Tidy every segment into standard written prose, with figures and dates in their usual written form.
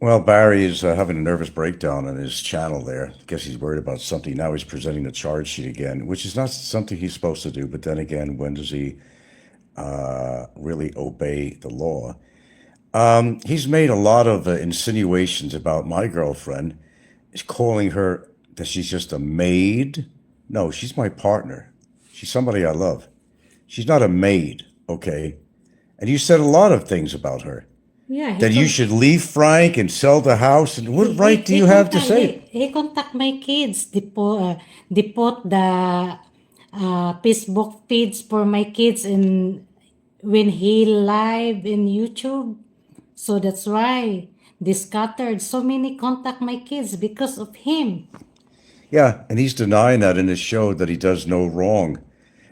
Well, Barry is having a nervous breakdown on his channel there. I guess he's worried about something. Now he's presenting the charge sheet again, which is not something he's supposed to do. But then again, when does he really obey the law? He's made a lot of insinuations about my girlfriend. He's calling her that she's just a maid. No, she's my partner. She's somebody I love. She's not a maid, okay? And you said a lot of things about her. Yeah, That you should leave Frank and sell the house. And what right do you have to say it? he contact my kids. They put the Facebook feeds for my kids and when he live in YouTube. So that's why they scattered so many contact my kids because of him. Yeah, and he's denying that in his show that he does no wrong.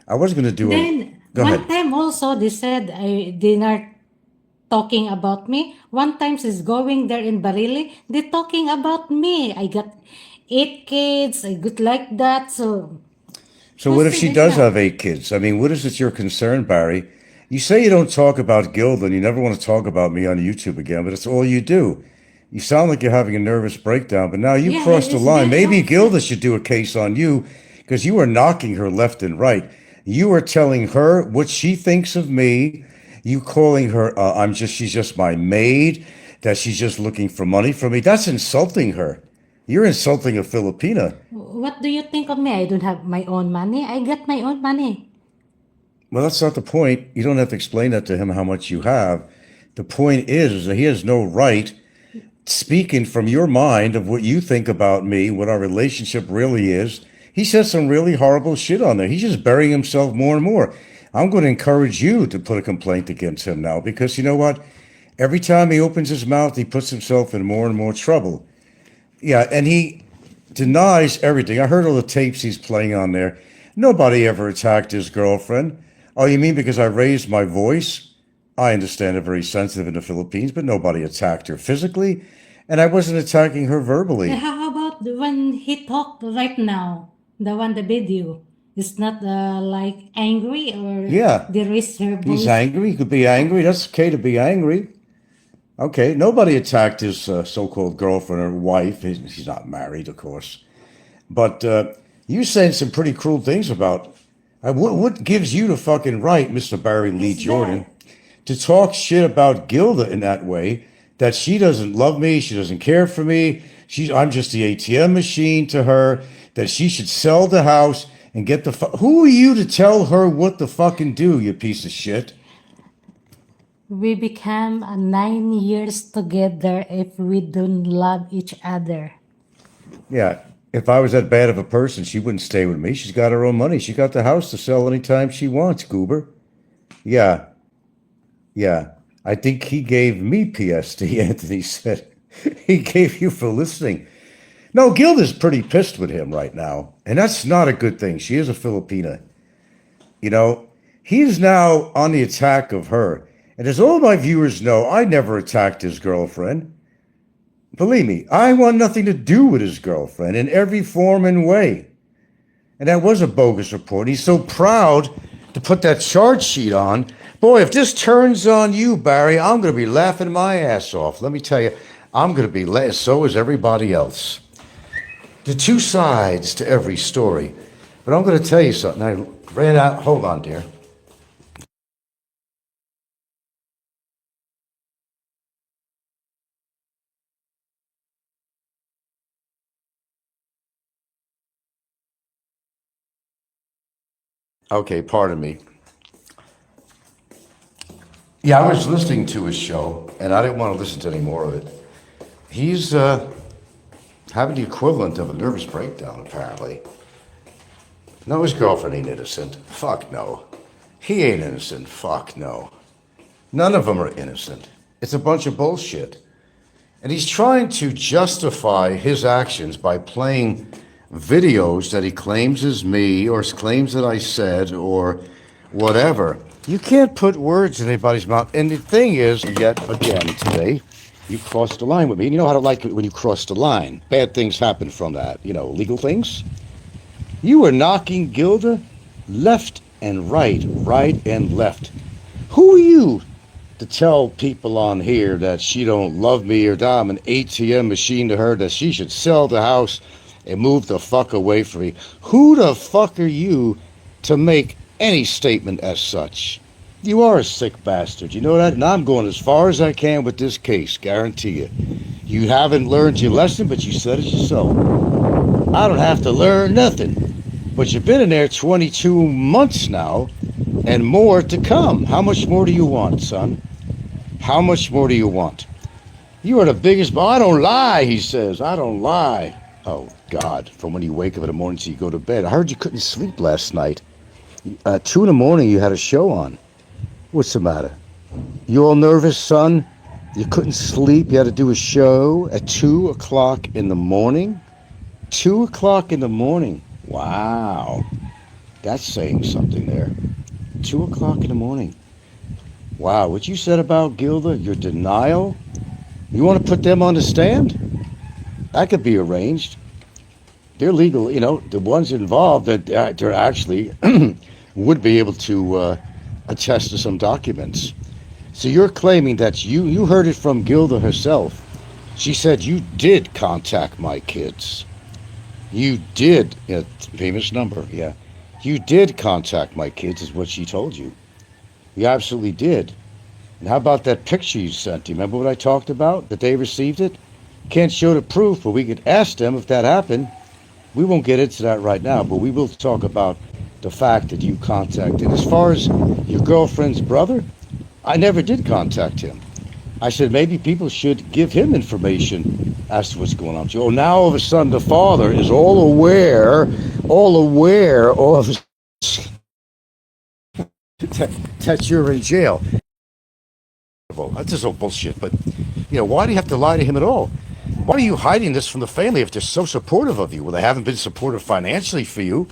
I was going to do a. Then Go one ahead. time also they said they not talking about me. One time she's going there in Barili, they talking about me. I got 8 kids. I got like that. So So who what if said she like does that? have 8 kids? I mean, what is it your concern, Barry? You say you don't talk about Gilda and you never want to talk about me on YouTube again, but it's all you do. You sound like you're having a nervous breakdown, but now you Yeah, crossed the it's line. very Maybe upset. Gilda should do a case on you because you are knocking her left and right. You are telling her what she thinks of me. You calling her, she's just my maid, that she's just looking for money from me. That's insulting her. You're insulting a Filipina. What do you think of me? I don't have my own money. I got my own money. Well, that's not the point. You don't have to explain that to him how much you have. The point is that he has no right speaking from your mind of what you think about me, what our relationship really is. He says some really horrible shit on there. He's just burying himself more and more. I'm going to encourage you to put a complaint against him now because you know what? Every time he opens his mouth, he puts himself in more and more trouble. Yeah, and he denies everything. I heard all the tapes he's playing on there. Nobody ever attacked his girlfriend. Oh, you mean because I raised my voice? I understand they're very sensitive in the Philippines, but nobody attacked her physically, and I wasn't attacking her verbally. How about the when he talked right now? The one, the video. It's not like angry or Yeah, they raise her he's voice. angry. He could be angry. That's okay to be angry. Okay, nobody attacked his so-called girlfriend or wife. He's not married, of course. But you saying some pretty cruel things about. What gives you the fucking right, Mr. Barry Lee Is Jordan, that to talk shit about Gilda in that way? That she doesn't love me, she doesn't care for me. I'm just the ATM machine to her. That she should sell the house and get the. Who are you to tell her what to fucking do? You piece of shit. we become 9 years together if we don't love each other. Yeah, if I was that bad of a person, she wouldn't stay with me. She's got her own money. She got the house to sell anytime she wants, Goober. Yeah, yeah. I think he gave me PSD, Anthony said. He gave you for listening. No, Gilda's pretty pissed with him right now. And that's not a good thing. She is a Filipina. You know, he's now on the attack of her. And as all my viewers know, I never attacked his girlfriend. Believe me, I want nothing to do with his girlfriend in every form and way. And that was a bogus report. He's so proud to put that charge sheet on. Boy, if this turns on you, Barry, I'm going to be laughing my ass off. Let me tell you, I'm going to be so is everybody else. The two sides to every story. But I'm going to tell you something. I ran out. Hold on, dear. Okay, pardon me. Yeah, I was listening to his show, and I didn't want to listen to any more of it. He's having the equivalent of a nervous breakdown, apparently. No, his girlfriend ain't innocent. Fuck no. He ain't innocent. Fuck no. None of them are innocent. It's a bunch of bullshit. And he's trying to justify his actions by playing videos that he claims is me or claims that I said or whatever. You can't put words in anybody's mouth. And the thing is, yet again today, you crossed the line with me. And you know how to like it when you cross the line. Bad things happen from that, legal things. You were knocking Gilda left and right, right and left. Who are you to tell people on here that she don't love me or that I'm an ATM machine to her, that she should sell the house and move the fuck away from me. Who the fuck are you to make any statement as such? You are a sick bastard, you know that? And I'm going as far as I can with this case, guarantee you. You haven't learned your lesson, but you said it yourself. I don't have to learn nothing. But you've been in there 22 months now, and more to come. How much more do you want, son? How much more do you want? You are the biggest... I don't lie, he says. I don't lie. Oh, God. From when you wake up in the morning till you go to bed. I heard you couldn't sleep last night. 2 in the morning you had a show on. What's the matter? You all nervous, son? You couldn't sleep? You had to do a show at 2 o'clock in the morning? 2 o'clock in the morning. Wow. That's saying something there. 2 o'clock in the morning. Wow, what you said about Gilda, your denial, you want to put them on the stand? That could be arranged. They're legal, you know, the ones involved, that they're actually would be able to attest to some documents. So you're claiming that you heard it from Gilda herself. She said you did contact my kids. You did, famous number, yeah. You did contact my kids is what she told you. You absolutely did. And how about that picture you sent? Do you remember what I talked about? That they received it? Can't show the proof, but we could ask them if that happened. We won't get into that right now, but we will talk about the fact that you contacted. As far as your girlfriend's brother, I never did contact him. I said maybe people should give him information as to what's going on. Oh, now all of a sudden the father is all aware of that you're in jail. That's just all bullshit. But, why do you have to lie to him at all? Why are you hiding this from the family if they're so supportive of you? Well, they haven't been supportive financially for you,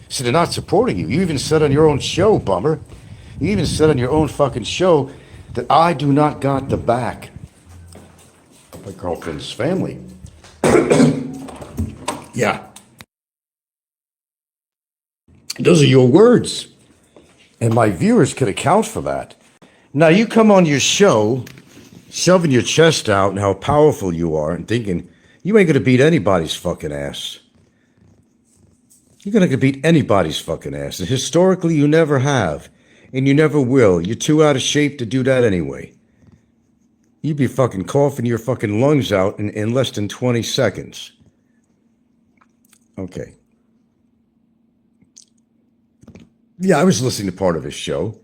so they're not supporting you. You even said on your own show, bummer, you even said on your own fucking show that I do not got the back of my girlfriend's family. Yeah. Those are your words. And my viewers could account for that. Now, you come on your show shoving your chest out and how powerful you are and thinking you ain't going to beat anybody's fucking ass. You're going to beat anybody's fucking ass. And historically, you never have. And you never will. You're too out of shape to do that anyway. You'd be fucking coughing your fucking lungs out in less than 20 seconds. Okay. Yeah, I was listening to part of his show,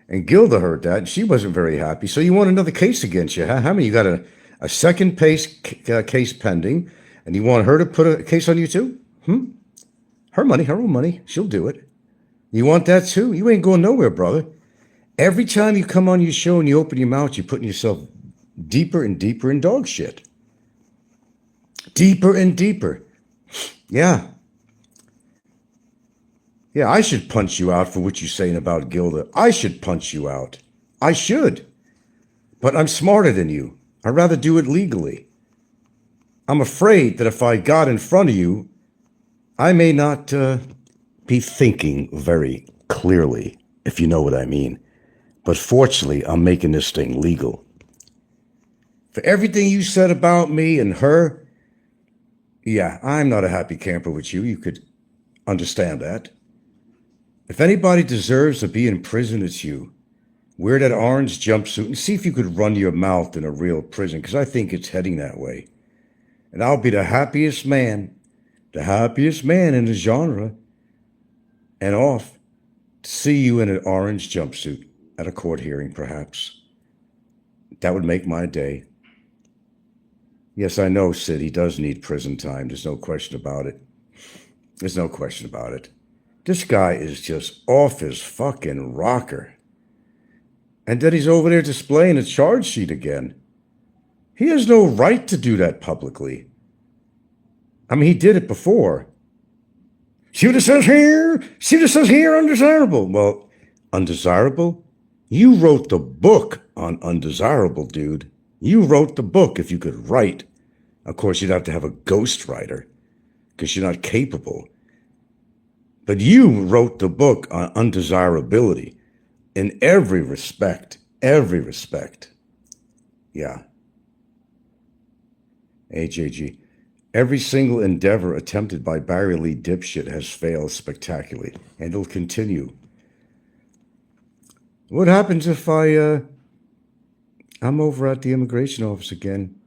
and Gilda heard that, and she wasn't very happy. So you want another case against you, huh? How many? You got a second case pending, and you want her to put a case on you too? Her money, her own money. She'll do it. You want that too? You ain't going nowhere, brother. Every time you come on your show and you open your mouth, you're putting yourself deeper and deeper in dog shit. Deeper and deeper. Yeah. Yeah, I should punch you out for what you're saying about Gilda. I should punch you out. I should. But I'm smarter than you. I'd rather do it legally. I'm afraid that if I got in front of you, I may not be thinking very clearly, if you know what I mean. But fortunately, I'm making this thing legal. For everything you said about me and her, yeah, I'm not a happy camper with you. You could understand that. If anybody deserves to be in prison, it's you. Wear that orange jumpsuit and see if you could run your mouth in a real prison, because I think it's heading that way. And I'll be the happiest man in the genre, and off to see you in an orange jumpsuit at a court hearing, perhaps. That would make my day. Yes, I know, Sid, he does need prison time. There's no question about it. There's no question about it. This guy is just off his fucking rocker. And then he's over there displaying a charge sheet again. He has no right to do that publicly. I mean, he did it before. See what it says here? See what it says here? Undesirable. Well, undesirable? You wrote the book on undesirable, dude. You wrote the book if you could write. Of course, you'd have to have a ghostwriter because you're not capable. But you wrote the book on undesirability in every respect. Every respect. Yeah. HAG. Every single endeavor attempted by Barry Lee dipshit has failed spectacularly, and it'll continue. What happens if I'm over at the immigration office again?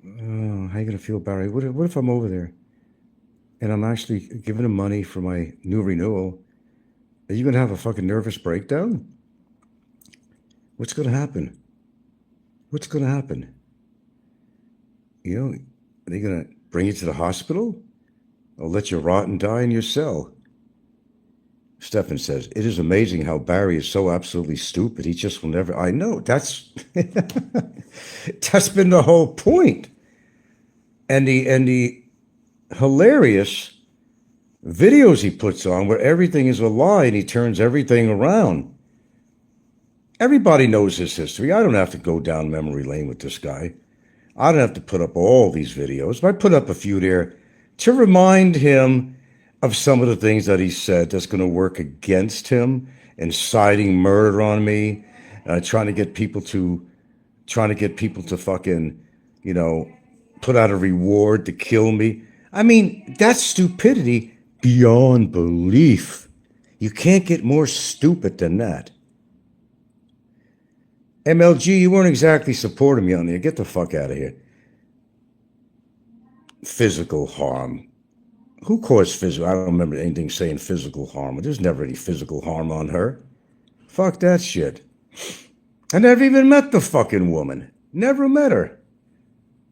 Oh, how you gonna feel, Barry? What if I'm over there and I'm actually giving him money for my new renewal? Are you gonna have a fucking nervous breakdown? What's gonna happen? What's gonna happen? You know, are they gonna bring you to the hospital or let you rot and die in your cell? Stefan says, it is amazing how Barry is so absolutely stupid. He just will never. I know. That's that's been the whole point. And the hilarious videos he puts on where everything is a lie and he turns everything around. Everybody knows his history. I don't have to go down memory lane with this guy. I don't have to put up all these videos. I put up a few there to remind him of some of the things that he said that's going to work against him, inciting murder on me, trying to get people to fucking, put out a reward to kill me. I mean, that's stupidity beyond belief. You can't get more stupid than that. MLG, you weren't exactly supporting me on there. Get the fuck out of here. Physical harm. Who caused physical? I don't remember anything saying physical harm. There's never any physical harm on her. Fuck that shit. I never even met the fucking woman. Never met her.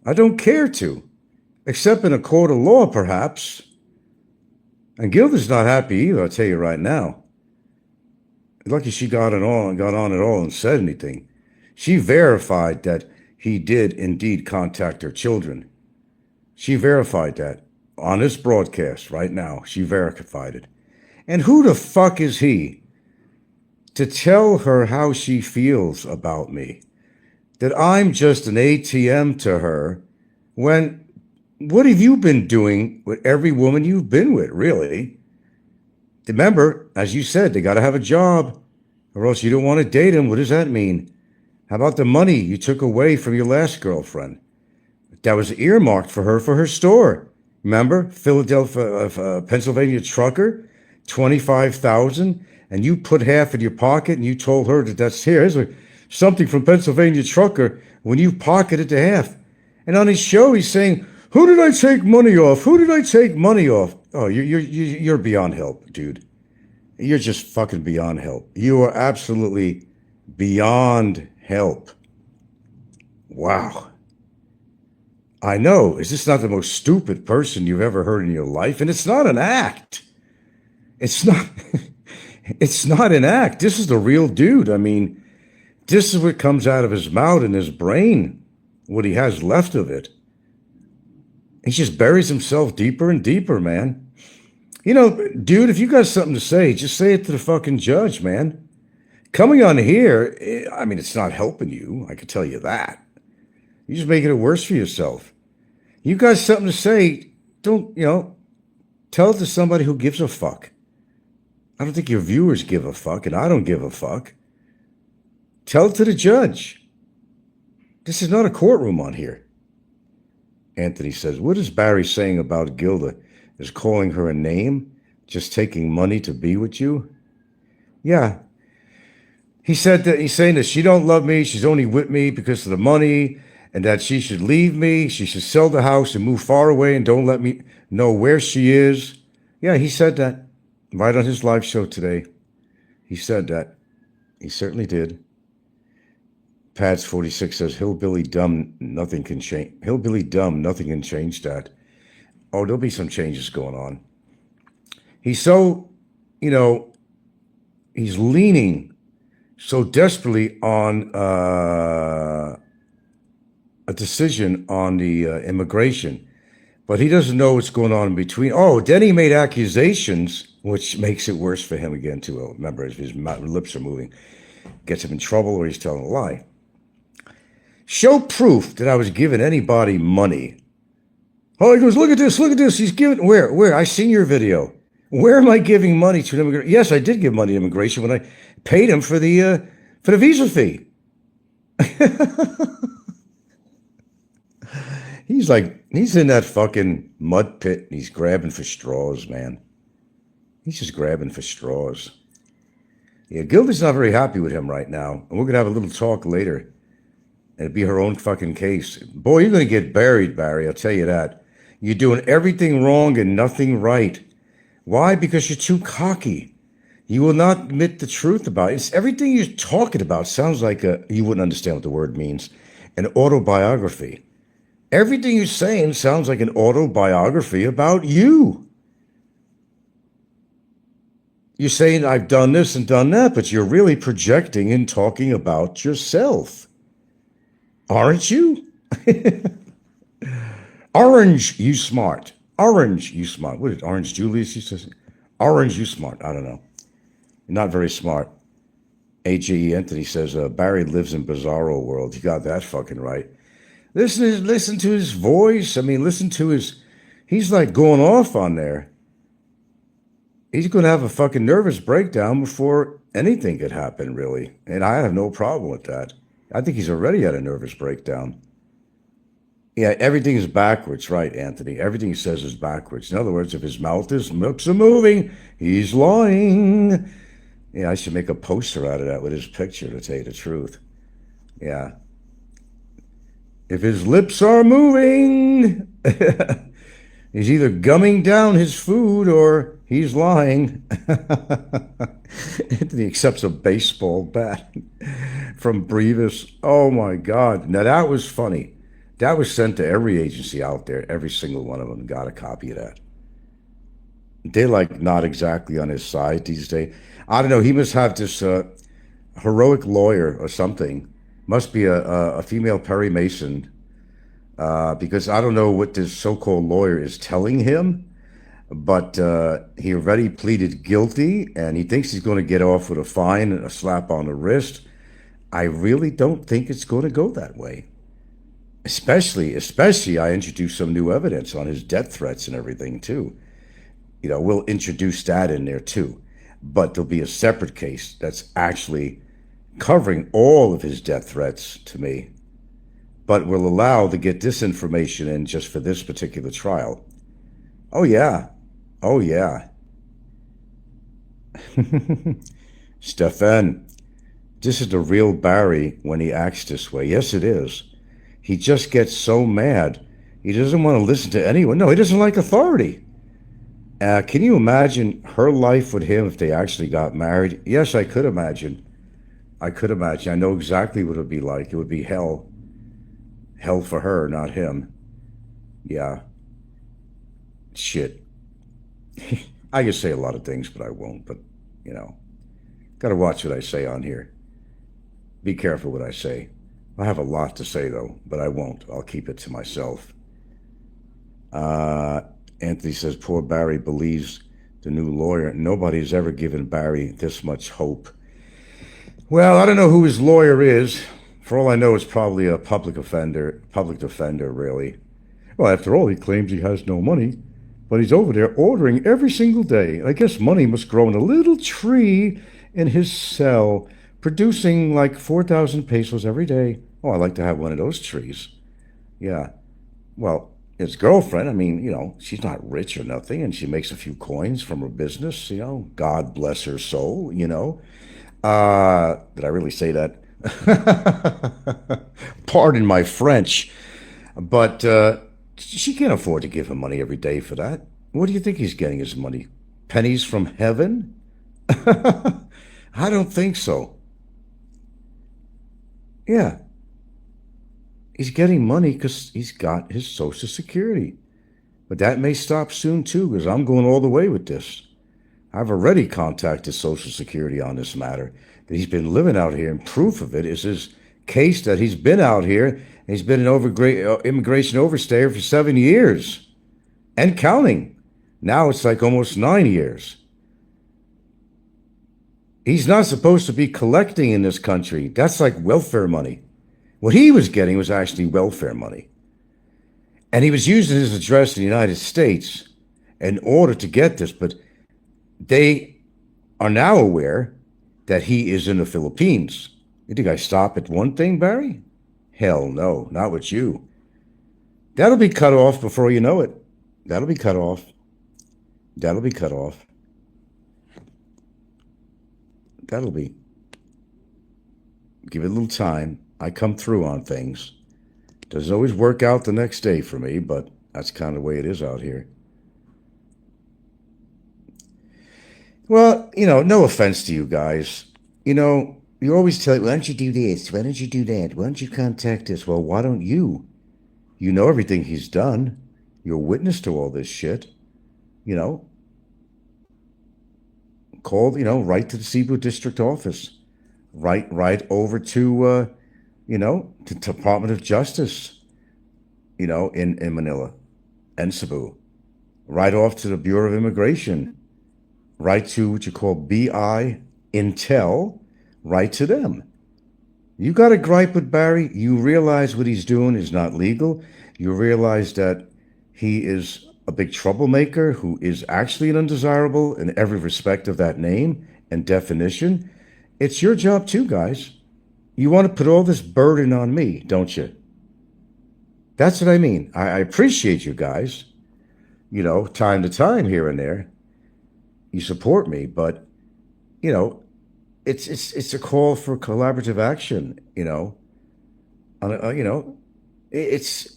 I don't care to. Except in a court of law, perhaps. And Gilda's not happy either, I'll tell you right now. Lucky she got on it all and said anything. She verified that he did indeed contact her children. She verified that. On this broadcast right now, she verified it. And who the fuck is he to tell her how she feels about me? That I'm just an ATM to her when, what have you been doing with every woman you've been with, really? Remember, as you said, they got to have a job or else you don't want to date them. What does that mean? How about the money you took away from your last girlfriend? That was earmarked for her store. Remember, Philadelphia, Pennsylvania trucker, $25,000, and you put half in your pocket, and you told her that here's something from Pennsylvania trucker when you pocketed the half. And on his show, he's saying, "Who did I take money off? Who did I take money off?" Oh, you're beyond help, dude. You're just fucking beyond help. You are absolutely beyond help. Wow. I know. Is this not the most stupid person you've ever heard in your life? And it's not an act. It's not. It's not an act. This is the real dude. I mean, this is what comes out of his mouth and his brain, what he has left of it. He just buries himself deeper and deeper, man. Dude, if you got something to say, just say it to the fucking judge, man. Coming on here, I mean, it's not helping you. I can tell you that. You're just making it worse for yourself. You got something to say, don't, tell it to somebody who gives a fuck. I don't think your viewers give a fuck, and I don't give a fuck. Tell it to the judge. This is not a courtroom on here. Anthony says, what is Barry saying about Gilda? Is calling her a name? Just taking money to be with you? Yeah. He said that he's saying that she don't love me. She's only with me because of the money. And that she should leave me, she should sell the house and move far away and don't let me know where she is. Yeah, he said that right on his live show today. He said that. He certainly did. Pads 46 says, hillbilly dumb, nothing can change. Hillbilly dumb, nothing can change that. Oh, there'll be some changes going on. He's so, he's leaning so desperately on a decision on the immigration, but he doesn't know what's going on in between. Oh, then he made accusations, which makes it worse for him again, too. Remember, his lips are moving. Gets him in trouble or he's telling a lie. Show proof that I was giving anybody money. Oh, he goes, look at this. He's giving, where? I seen your video. Where am I giving money to an immigrant? Yes, I did give money to immigration when I paid him for the for the visa fee. He's in that fucking mud pit and he's grabbing for straws, man. He's just grabbing for straws. Yeah, Gilda's not very happy with him right now. And we're going to have a little talk later. And it'll be her own fucking case. Boy, you're going to get buried, Barry. I'll tell you that. You're doing everything wrong and nothing right. Why? Because you're too cocky. You will not admit the truth about it. It's everything you're talking about sounds like you wouldn't understand what the word means, an autobiography. Everything you're saying sounds like an autobiography about you. You're saying, I've done this and done that, but you're really projecting and talking about yourself. Aren't you? Orange, you smart. Orange, you smart. What did Orange Julius used to say? Orange, you smart. I don't know. You're not very smart. A.J.E. Anthony says, Barry lives in bizarro world. You got that fucking right. Listen to his voice. I mean, listen to his... He's like going off on there. He's going to have a fucking nervous breakdown before anything could happen, really. And I have no problem with that. I think he's already had a nervous breakdown. Yeah, everything is backwards, right, Anthony? Everything he says is backwards. In other words, if his lips are moving, he's lying. Yeah, I should make a poster out of that with his picture, to tell you the truth. Yeah. If his lips are moving, he's either gumming down his food or he's lying. Anthony accepts a baseball bat from Brevis. Oh, my God. Now, that was funny. That was sent to every agency out there. Every single one of them got a copy of that. They're like not exactly on his side these days. I don't know. He must have this heroic lawyer or something. Must be a female Perry Mason. Because I don't know what this so-called lawyer is telling him. But he already pleaded guilty. And he thinks he's going to get off with a fine and a slap on the wrist. I really don't think it's going to go that way. Especially, I introduced some new evidence on his death threats and everything, too. You know, we'll introduce that in there, too. But there'll be a separate case that's actually covering all of his death threats to me. But we'll allow to get this information in just for this particular trial. Oh, yeah. Oh, yeah. Stefan, this is the real Barry when he acts this way. Yes, it is. He just gets so mad. He doesn't want to listen to anyone. No, he doesn't like authority. Can you imagine her life with him if they actually got married? Yes, I could imagine. I know exactly what it would be like. It would be hell. Hell for her, not him. Yeah. Shit. I could say a lot of things, but I won't. But, you know, got to watch what I say on here. Be careful what I say. I have a lot to say, though, but I won't. I'll keep it to myself. Anthony says, poor Barry believes the new lawyer. Nobody's ever given Barry this much hope. Well, I don't know who his lawyer is. For all I know, it's probably a public defender, really. Well, after all, he claims he has no money, but he's over there ordering every single day. I guess money must grow in a little tree in his cell, producing like 4,000 pesos every day. Oh, I'd like to have one of those trees. Yeah. Well, his girlfriend, I mean, you know, she's not rich or nothing, and she makes a few coins from her business, you know. God bless her soul, you know. Did I really say that? Pardon my French. But she can't afford to give him money every day for that. What do you think he's getting his money? Pennies from heaven? I don't think so. Yeah. He's getting money because he's got his Social Security. But that may stop soon, too, because I'm going all the way with this. I've already contacted Social Security on this matter. That he's been living out here, and proof of it is his case that he's been out here, and he's been an immigration overstayer for 7 years. And counting. Now it's like almost 9 years. He's not supposed to be collecting in this country. That's like welfare money. What he was getting was actually welfare money. And he was using his address in the United States in order to get this, but they are now aware that he is in the Philippines. You think I stop at one thing, Barry? Hell no, not with you. That'll be cut off before you know it. That'll be cut off. That'll be cut off. That'll be. Give it a little time. I come through on things. Doesn't always work out the next day for me, but that's kind of the way it is out here. Well, no offense to you guys. You always tell me, why don't you do this? Why don't you do that? Why don't you contact us? Well, why don't you? You know everything he's done. You're a witness to all this shit. You know, call, right to the Cebu District Office. Right over to, to Department of Justice, in Manila and Cebu. Right off to the Bureau of Immigration. Right to what you call BI Intel. Right to them. You got a gripe with Barry. You realize what he's doing is not legal. You realize that he is a big troublemaker who is actually an undesirable in every respect of that name and definition. It's your job too, guys. You want to put all this burden on me, don't you? That's what I mean. I appreciate you guys. Time to time here and there, you support me, but it's a call for collaborative action. It's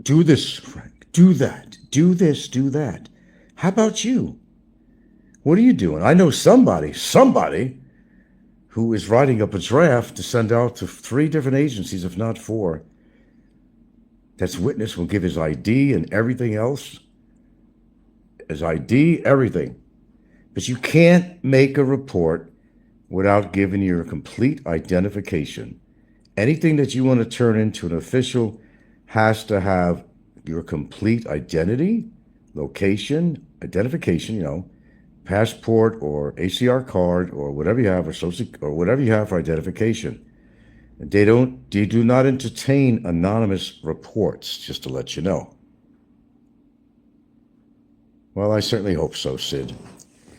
do this, Frank. Do that. Do this. Do that. How about you? What are you doing? I know somebody who is writing up a draft to send out to 3 different agencies, if not 4. That's witness will give his ID and everything else. His ID, everything. But you can't make a report without giving your complete identification. Anything that you want to turn into an official has to have your complete identity, location, identification, passport or ACR card or whatever you have, or social or whatever you have for identification. They do not entertain anonymous reports, just to let you know. Well, I certainly hope so, Sid.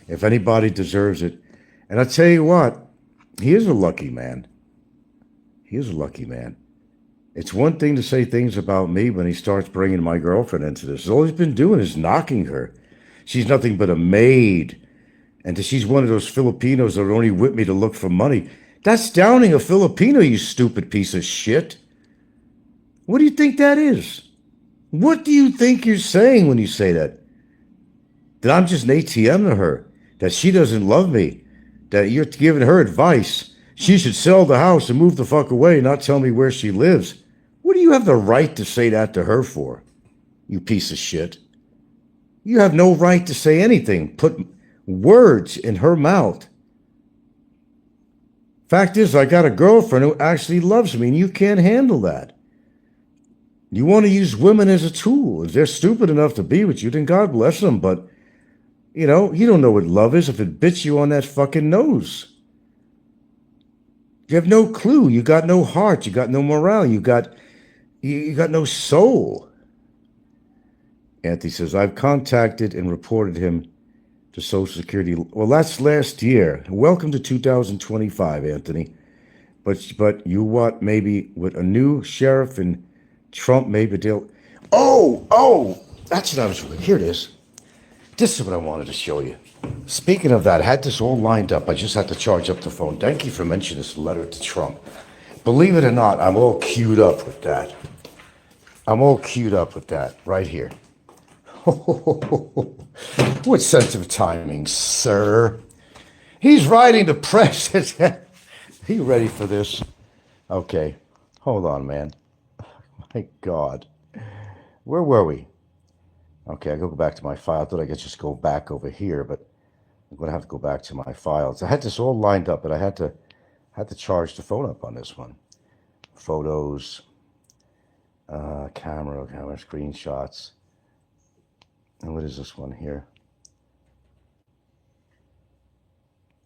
If anybody deserves it. And I tell you what, he is a lucky man. He is a lucky man. It's one thing to say things about me when he starts bringing my girlfriend into this. All he's been doing is knocking her. She's nothing but a maid. And she's one of those Filipinos that are only with me to look for money. That's downing a Filipino, you stupid piece of shit. What do you think that is? What do you think you're saying when you say that? That I'm just an ATM to her. That she doesn't love me. That you're giving her advice. She should sell the house and move the fuck away, not tell me where she lives. What do you have the right to say that to her for, you piece of shit? You have no right to say anything. Put words in her mouth. Fact is, I got a girlfriend who actually loves me, and you can't handle that. You want to use women as a tool. If they're stupid enough to be with you, then God bless them. But, you don't know what love is if it bits you on that fucking nose. You have no clue. You got no heart. You got no morale. You got no soul. Anthony says, I've contacted and reported him to Social Security. Well, that's last year. Welcome to 2025, Anthony. But you what? Maybe with a new sheriff and Trump, maybe they'll. Oh, that's what I was. Here it is. This is what I wanted to show you. Speaking of that, I had this all lined up. I just had to charge up the phone. Thank you for mentioning this letter to Trump. Believe it or not, I'm all queued up with that. Right here. What sense of timing, sir? He's writing to president. Are you ready for this? Okay. Hold on, man. My God. Where were we? Okay, I go back to my file. I thought I could just go back over here, but I'm going to have to go back to my files. I had this all lined up, but I had to charge the phone up on this one. Photos, camera, screenshots. And what is this one here?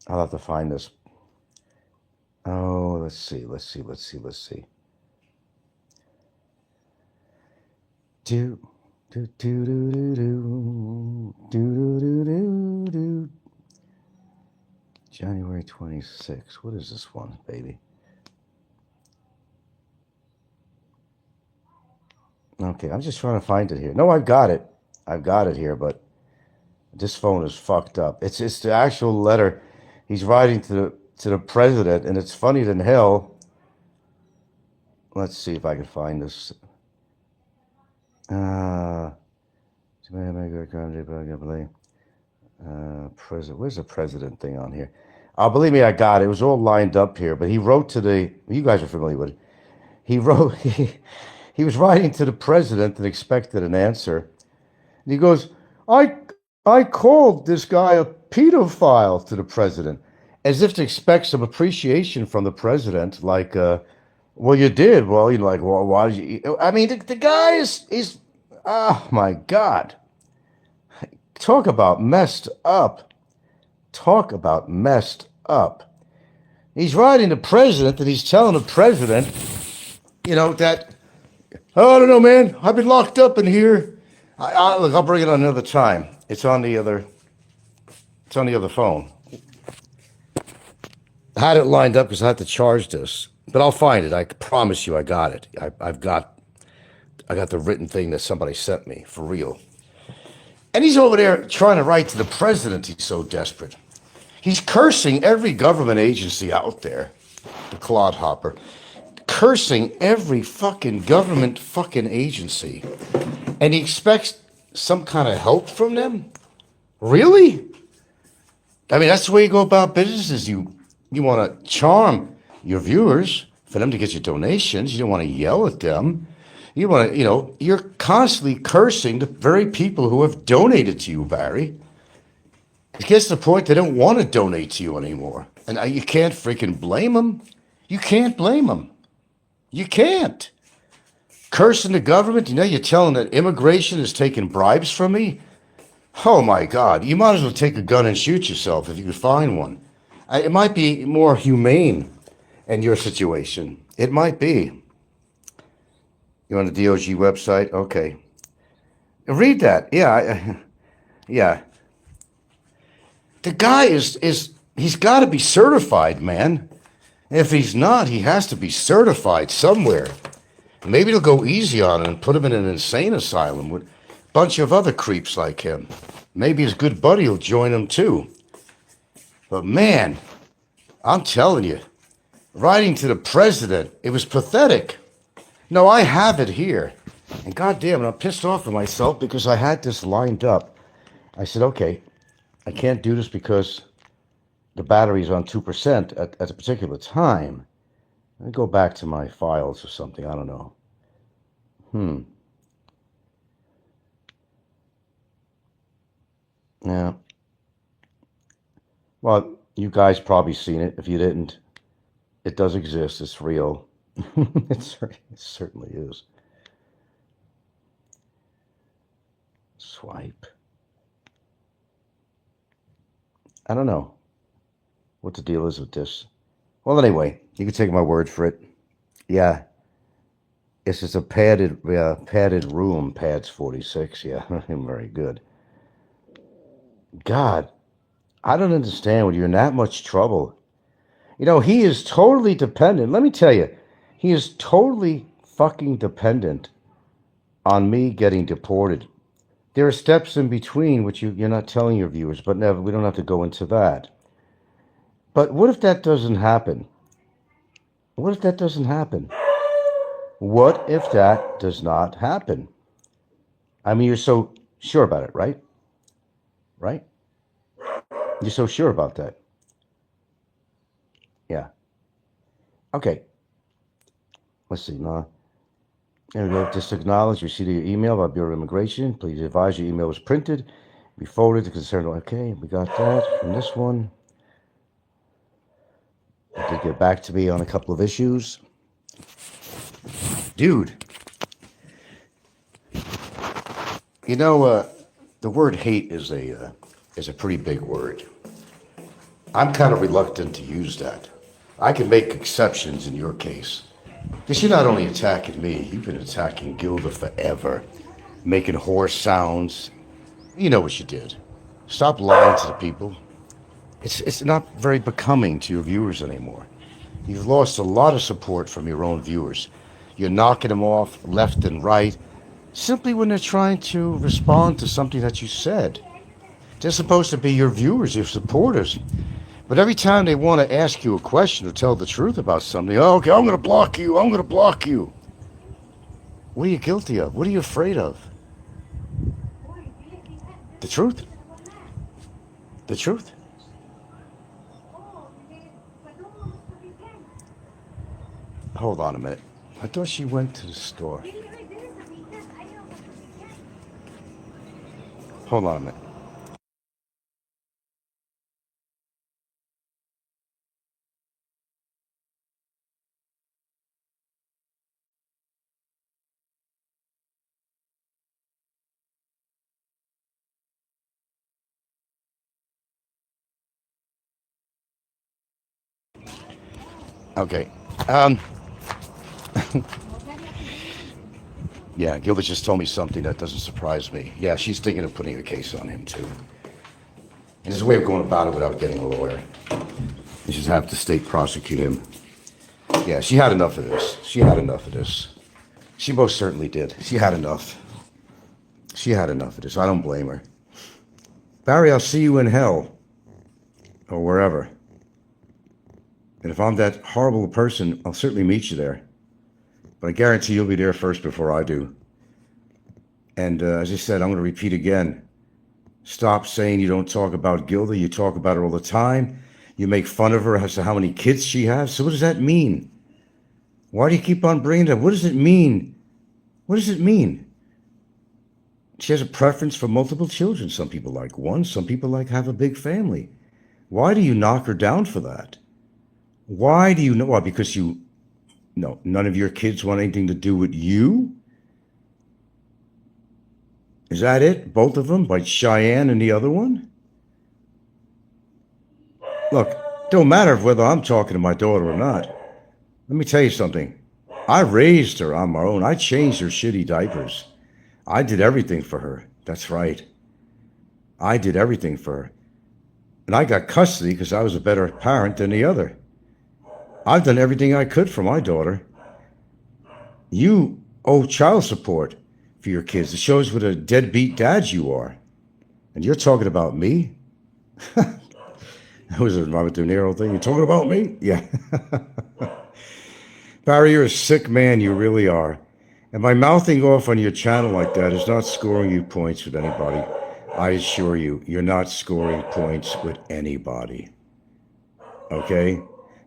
I'll have to find this. Oh, let's see. January 26th. What is this one, baby? Okay, I'm just trying to find it here. No, I've got it. I've got it here, but this phone is fucked up. It's the actual letter he's writing to the president, and it's funny than hell. Let's see if I can find this. President. Where's the president thing on here? Believe me, I got it. It was all lined up here, but he wrote to the. You guys are familiar with it. He wrote. He was writing to the president and expected an answer. And he goes, I called this guy a pedophile to the president, as if to expect some appreciation from the president. Like, well, you did. Well, you're like, well, why did you? I mean, the guy is, oh my God. Talk about messed up. Talk about messed up. He's writing the president and he's telling the president, that, oh, I don't know, man. I've been locked up in here. Look, I'll bring it on another time. It's on the other phone. I had it lined up because I had to charge this, but I'll find it. I promise you, I got it. I got the written thing that somebody sent me for real. And he's over there trying to write to the president. He's so desperate. He's cursing every government agency out there, the clodhopper, cursing every fucking government fucking agency. And he expects some kind of help from them? Really? I mean, that's the way you go about business. Is you want to charm your viewers for them to get your donations. You don't want to yell at them. You want to, you're constantly cursing the very people who have donated to you, Barry. It gets to the point they don't want to donate to you anymore. And you can't freaking blame them. You can't blame them. You can't. Cursing the government, you're telling that immigration is taking bribes from me? Oh my God, you might as well take a gun and shoot yourself if you can find one. It might be more humane in your situation. It might be. You on the DOG website? Okay. Read that. Yeah. Yeah. The guy he's got to be certified, man. If he's not, he has to be certified somewhere. Maybe they'll go easy on him and put him in an insane asylum with a bunch of other creeps like him. Maybe his good buddy will join him too. But man, I'm telling you, writing to the president, it was pathetic. No, I have it here. And goddamn it, I'm pissed off at myself because I had this lined up. I said, okay, I can't do this because the battery's on 2% at a particular time. Let me go back to my files or something. I don't know. Yeah. Well, you guys probably seen it. If you didn't, it does exist. It's real. It certainly is. Swipe. I don't know what the deal is with this. Well, anyway, you can take my word for it. Yeah. It's just a padded room, pads 46. Yeah, very good. God, I don't understand when you're in that much trouble. He is totally dependent. Let me tell you, he is totally fucking dependent on me getting deported. There are steps in between which you're not telling your viewers, but never, we don't have to go into that. But what if that doesn't happen? What if that doesn't happen? What if that does not happen? I mean, you're so sure about it, right? Right? You're so sure about that. Yeah. Okay. Let's see. There we go. Just acknowledge receipt of your email by Bureau of Immigration. Please advise your email was printed. Be forwarded to concerned. Okay, we got that from this one. They did get back to me on a couple of issues. Dude. The word hate is a pretty big word. I'm kind of reluctant to use that. I can make exceptions in your case. Because you're not only attacking me, you've been attacking Gilda forever, making horse sounds. You know what you did. Stop lying to the people. It's not very becoming to your viewers anymore. You've lost a lot of support from your own viewers. You're knocking them off left and right. Simply when they're trying to respond to something that you said. They're supposed to be your viewers, your supporters. But every time they want to ask you a question or tell the truth about something, oh, okay, I'm going to block you. I'm going to block you. What are you guilty of? What are you afraid of? The truth? The truth? Hold on a minute. I thought she went to the store. Hold on a minute. Okay. Yeah, Gilda just told me something that doesn't surprise me. Yeah, she's thinking of putting a case on him, too. And there's a way of going about it without getting a lawyer. You just have the state prosecute him. Yeah, she had enough of this. She had enough of this. She most certainly did. She had enough. She had enough of this. I don't blame her. Barry, I'll see you in hell. Or wherever. And if I'm that horrible person, I'll certainly meet you there. But I guarantee you'll be there first before I do. And as I said, I'm going to repeat again. Stop saying you don't talk about Gilda. You talk about her all the time. You make fun of her as to how many kids she has. So what does that mean? Why do you keep on bringing it up? What does it mean? What does it mean? She has a preference for multiple children. Some people like one. Some people like have a big family. Why do you knock her down for that? Why do you know? Why? Because none of your kids want anything to do with you? Is that it? Both of them? Like Cheyenne and the other one? Look, don't matter whether I'm talking to my daughter or not. Let me tell you something. I raised her on my own. I changed her shitty diapers. I did everything for her. That's right. I did everything for her. And I got custody because I was a better parent than the other. I've done everything I could for my daughter. You owe child support for your kids. It shows what a deadbeat dad you are. And you're talking about me? That was a Robert De Niro thing. You're talking about me? Yeah. Barry, you're a sick man. You really are. And by mouthing off on your channel like that is not scoring you points with anybody. I assure you, you're not scoring points with anybody. Okay?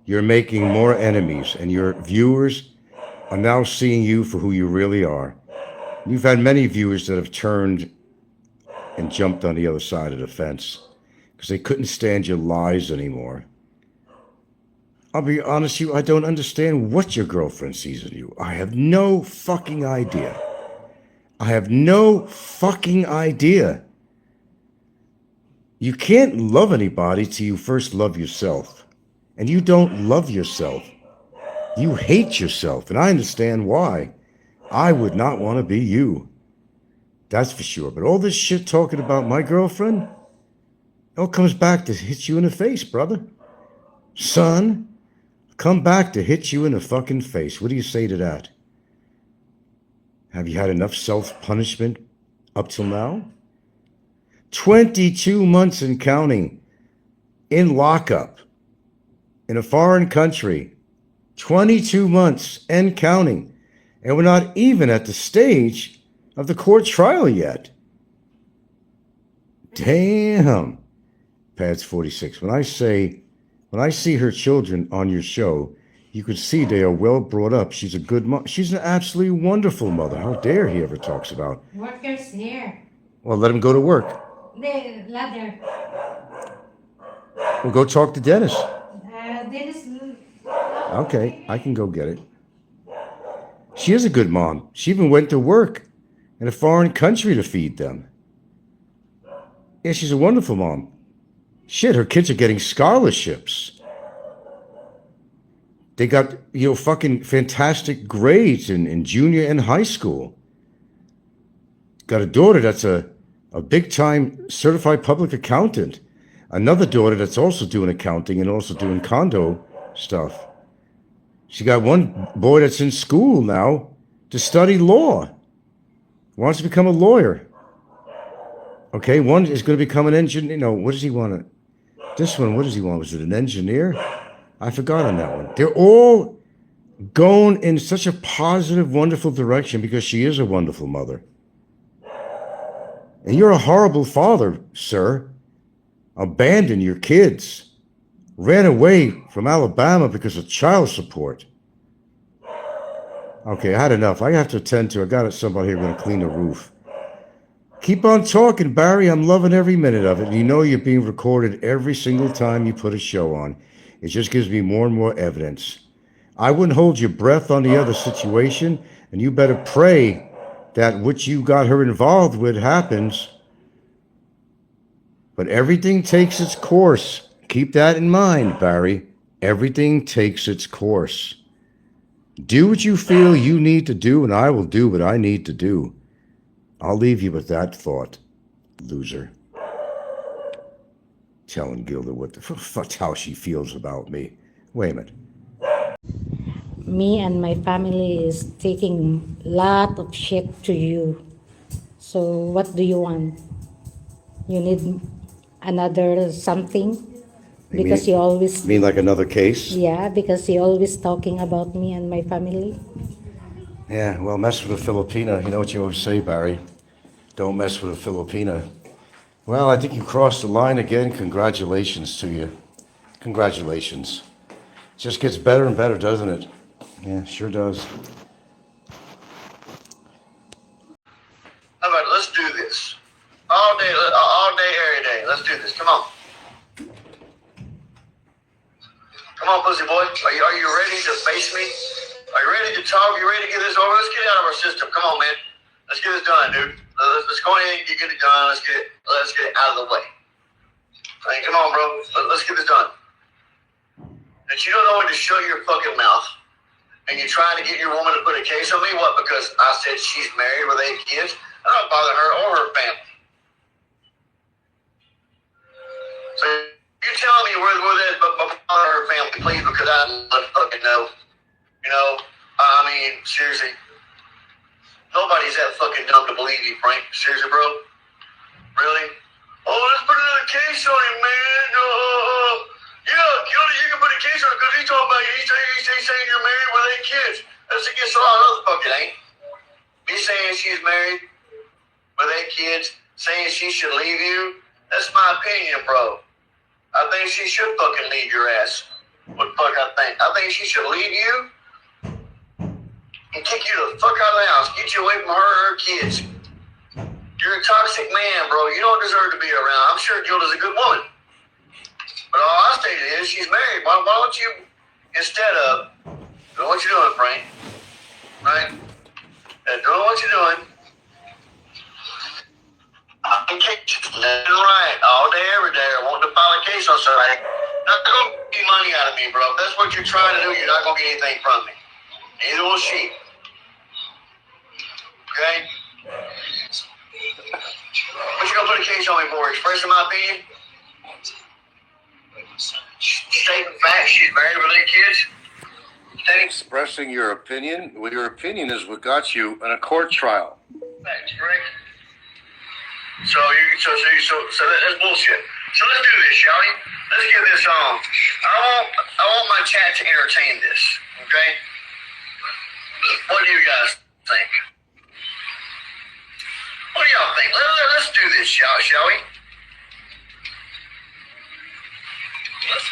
You're making more enemies, and your viewers are now seeing you for who you really are. You've had many viewers that have turned and jumped on the other side of the fence because they couldn't stand your lies anymore. I'll be honest with you, I don't understand what your girlfriend sees in you. I have no fucking idea. I have no fucking idea. You can't love anybody till you first love yourself. And you don't love yourself. You hate yourself, and I understand why. I would not want to be you. That's for sure. But all this shit talking about my girlfriend, it all comes back to hit you in the face, brother. Son, come back to hit you in the fucking face. What do you say to that? Have you had enough self-punishment up till now? 22 months and counting in lockup in a foreign country. 22 months and counting. And we're not even at the stage of the court trial yet. Damn. Pads 46. When I see her children on your show, you can see they are well brought up. She's a good mom. She's an absolutely wonderful mother. How dare he ever talks about. Workers here. Well, let him go to work. The ladder. Well, go talk to Dennis. Dennis. Okay, I can go get it. She is a good mom. She even went to work in a foreign country to feed them. Yeah, she's a wonderful mom. Shit, her kids are getting scholarships. They got, fucking fantastic grades in junior and high school. Got a daughter that's a big-time certified public accountant. Another daughter that's also doing accounting and also doing condo stuff. She got one boy that's in school now to study law. Wants to become a lawyer. Okay, one is going to become an engineer. No, what does he want? This one, what does he want? Was it an engineer? I forgot on that one. They're all going in such a positive, wonderful direction because she is a wonderful mother. And you're a horrible father, sir. Abandoned your kids. Ran away from Alabama because of child support. Okay, I had enough. I have to attend to. I got somebody here going to clean the roof. Keep on talking, Barry. I'm loving every minute of it. You know you're being recorded every single time you put a show on. It just gives me more and more evidence. I wouldn't hold your breath on the other situation, and you better pray that what you got her involved with happens. But everything takes its course. Keep that in mind, Barry. Everything takes its course. Do what you feel you need to do, and I will do what I need to do. I'll leave you with that thought, loser. Telling Gilda what the fuck how she feels about me. Wait a minute. Me and my family is taking lot of shit to you. So what do you want? You need another something? Because you always, mean like another case? yeah, because you always talking about me and my family. Yeah, well, mess with a Filipina. You know what you always say, Barry. Don't mess with a Filipina. Well, I think you crossed the line again. Congratulations to you. Congratulations. Just gets better and better, doesn't it? Yeah, sure does. How about let's do this all day, every day. Let's do this. Come on, come on, pussy boy. Are you ready to face me? Are you ready to talk? You ready to get this over? Let's get it out of our system. Come on, man. Let's get this done, dude. Let's go ahead and get it done. Let's get it out of the way. Hey, come on, bro. Let's get this done. And you don't know when to shut your fucking mouth. And you're trying to get your woman to put a case on me? What? Because I said she's married with 8 kids? I don't bother her or her family. So you're telling me where that bother her family, please, because I don't fucking know. You know, I mean, seriously. Nobody's that fucking dumb to believe you, Frank. Seriously, bro? Really? Oh, let's put another case on him, man. Yeah, Gilda, you can put a case on him because he's talking about you. He's saying you're married with 8 kids. That's against a lot of other fucking ain't. Me saying she's married with 8 kids, saying she should leave you, that's my opinion, bro. I think she should fucking leave your ass. What the fuck I think? I think she should leave you and kick you the fuck out of the house. Get you away from her and her kids. You're a toxic man, bro. You don't deserve to be around. I'm sure Gilda's a good woman. But all I stated is she's married. Why don't you, instead of doing what you're doing, Frank, right? And doing what you're doing, I'm left and right, all day, every day. I want to file a case on somebody. Not going to get money out of me, bro. If that's what you're trying to do, you're not going to get anything from me. Neither will she. Okay? What you going to put a case on me for? Expressing my opinion? Stating facts, she's married with 8 kids? Expressing your opinion? Well, your opinion is what got you in a court trial. Facts, correct? So that's bullshit. So let's do this, shall we? Let's get this on. I want my chat to entertain this, okay? What do you guys think? What do y'all think? Let's do this, shall we? Let's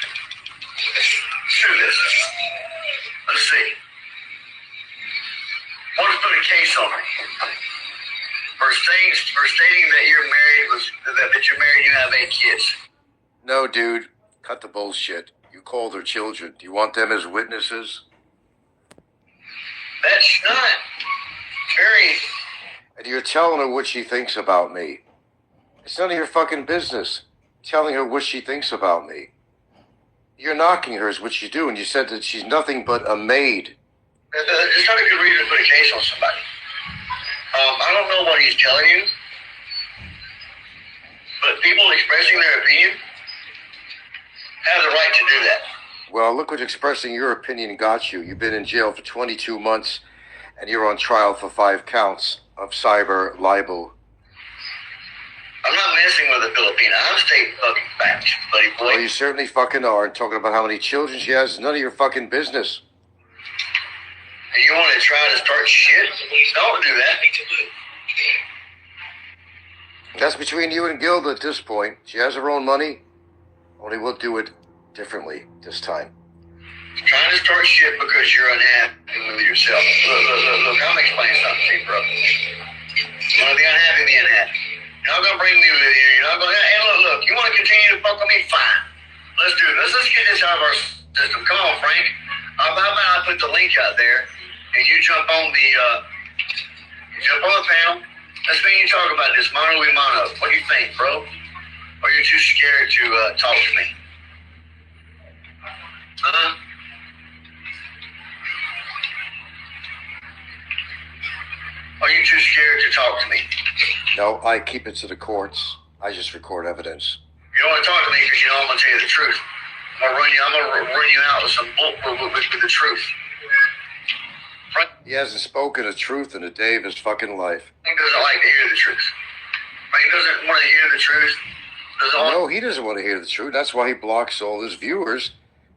do this. Let's see. Want to put a case on me for stating that you're married and you have 8 kids. No, dude. Cut the bullshit. You called her children. Do you want them as witnesses? That's not very... And you're telling her what she thinks about me. It's none of your fucking business. Telling her what she thinks about me. You're knocking her is what you do, and you said that she's nothing but a maid. It's not a good reason to put a case on somebody. I don't know what he's telling you, but people expressing their opinion have the right to do that. Well, look what expressing your opinion got you. You've been in jail for 22 months, and you're on trial for 5 counts of cyber libel. I'm not messing with a Filipina. I'm stating fucking facts, buddy boy. Well, you certainly fucking are. Talking about how many children she has is none of your fucking business. And you want to try to start shit? Don't do that. That's between you and Gilda at this point. She has her own money, only we'll do it differently this time. Trying to start shit because you're unhappy with yourself. Look, I'm explaining something to you, bro. You want to be unhappy, be unhappy. You're not going to bring me with you. You're not going to, hey, look, you want to continue to fuck with me? Fine. Let's do this. Let's get this out of our system. Come on, Frank. How about I put the link out there, and you jump on the panel. Let's me and you talk about this mano a mano. What do you think, bro? Or you're too scared to talk to me? Huh? Are you too scared to talk to me? No, I keep it to the courts. I just record evidence. You don't want to talk to me because you know I'm going to tell you the truth. I'm going to run you out with some bull with the truth. Frank He hasn't spoken the truth in a day of his fucking life. doesn't like to hear the truth. Frank doesn't want to hear the truth. No, he doesn't want to hear the truth. That's why he blocks all his viewers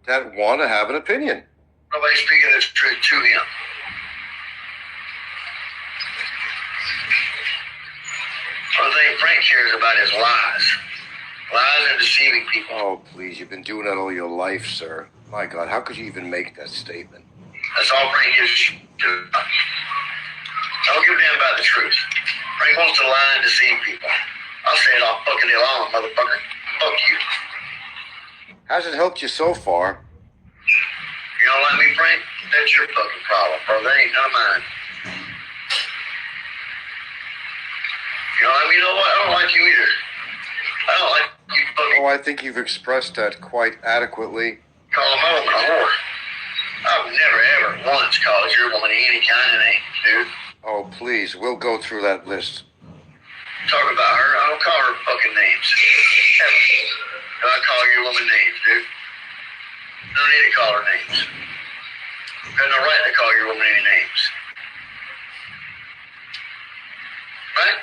that want to have an opinion. Nobody's speaking the truth to him. One thing Frank cares about is lies. Lies and deceiving people. Oh, please, you've been doing that all your life, sir. My God, how could you even make that statement? That's all Frank gives a shit about. I don't give a damn about the truth. Frank wants to lie and deceive people. I'll say it all fucking day long, motherfucker. Fuck you. Hasn't helped you so far. You don't like me, Frank? That's your fucking problem, bro. That ain't none of mine. You know, you know what? I don't like you either. I don't like you fucking Oh, I think you've expressed that quite adequately. call a woman a whore. I've never ever once called your woman any kind of name, dude. Oh, please, we'll go through that list. Talk about her. I don't call her fucking names. Ever. Do I call your woman names, dude? Don't need to call her names. Got no right to call your woman any names. Right?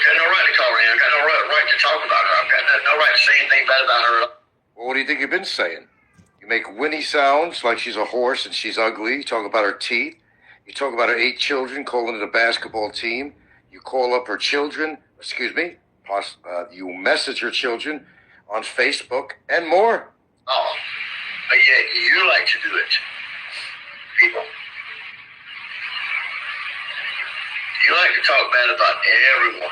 Got no right to call her any. I got no right to talk about her. I've got no right to say anything bad about her. Well, what do you think you've been saying? You make whinny sounds like she's a horse and she's ugly. You talk about her teeth. You talk about her 8 children, calling it a basketball team. You call up her children, you message her children on Facebook and more. Oh, but yet you like to do it, people. You like to talk bad about everyone.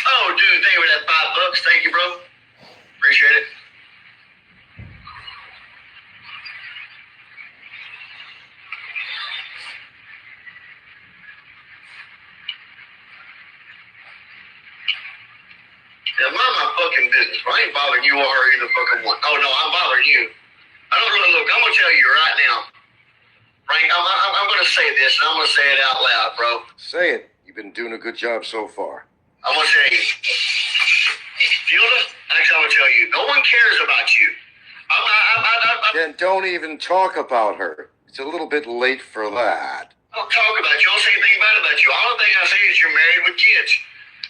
Oh, dude, thank you for that $5. Thank you, bro. Appreciate it. Yeah, mind my fucking business. Bro. I ain't bothering you or her either fucking one. Oh, no, I'm bothering you. I don't really look. I'm going to tell you right now. Frank, I'm going to say this, and I'm going to say it out loud, bro. Say it. You've been doing a good job so far. I'm going to tell you. Gilda, actually, I'm going to tell you. No one cares about you. Then don't even talk about her. It's a little bit late for that. I don't talk about you. I don't say anything bad about you. All the thing I say is you're married with kids.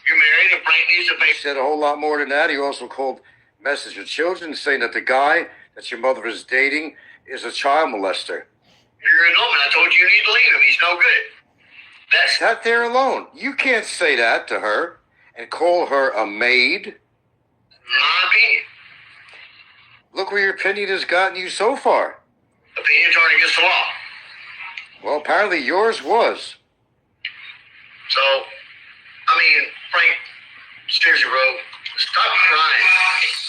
You're married, and Frank needs to pay. He said a whole lot more than that. He also called message your children saying that the guy that your mother is dating is a child molester. You're an woman. I told you need to leave him. He's no good. That's Sat there alone. You can't say that to her and call her a maid. my opinion. Look where your opinion has gotten you so far. Opinion turning against the law. Well, apparently yours was. So, I mean, Frank, seriously, bro, stop crying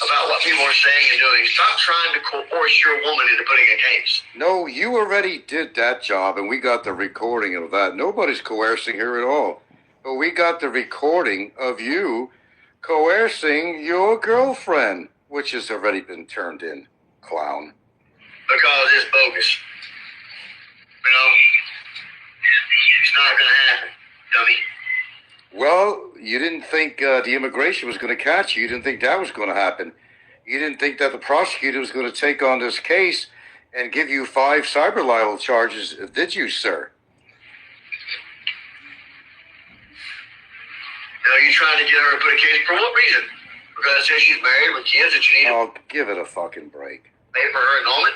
about what people are saying and doing. Stop trying to coerce your woman into putting a case. No, you already did that job, and we got the recording of that. Nobody's coercing her at all. But we got the recording of you coercing your girlfriend, which has already been turned in, clown. Because it's bogus. You know? It's not going to happen, dummy. Well, you didn't think the immigration was going to catch you. You didn't think that was going to happen. You didn't think that the prosecutor was going to take on this case and give you 5 cyber libel charges, did you, sir? Now, you trying to get her to put a case for what reason? Because I said she's married with kids and she needs Oh, give it a fucking break. to pay for her annulment.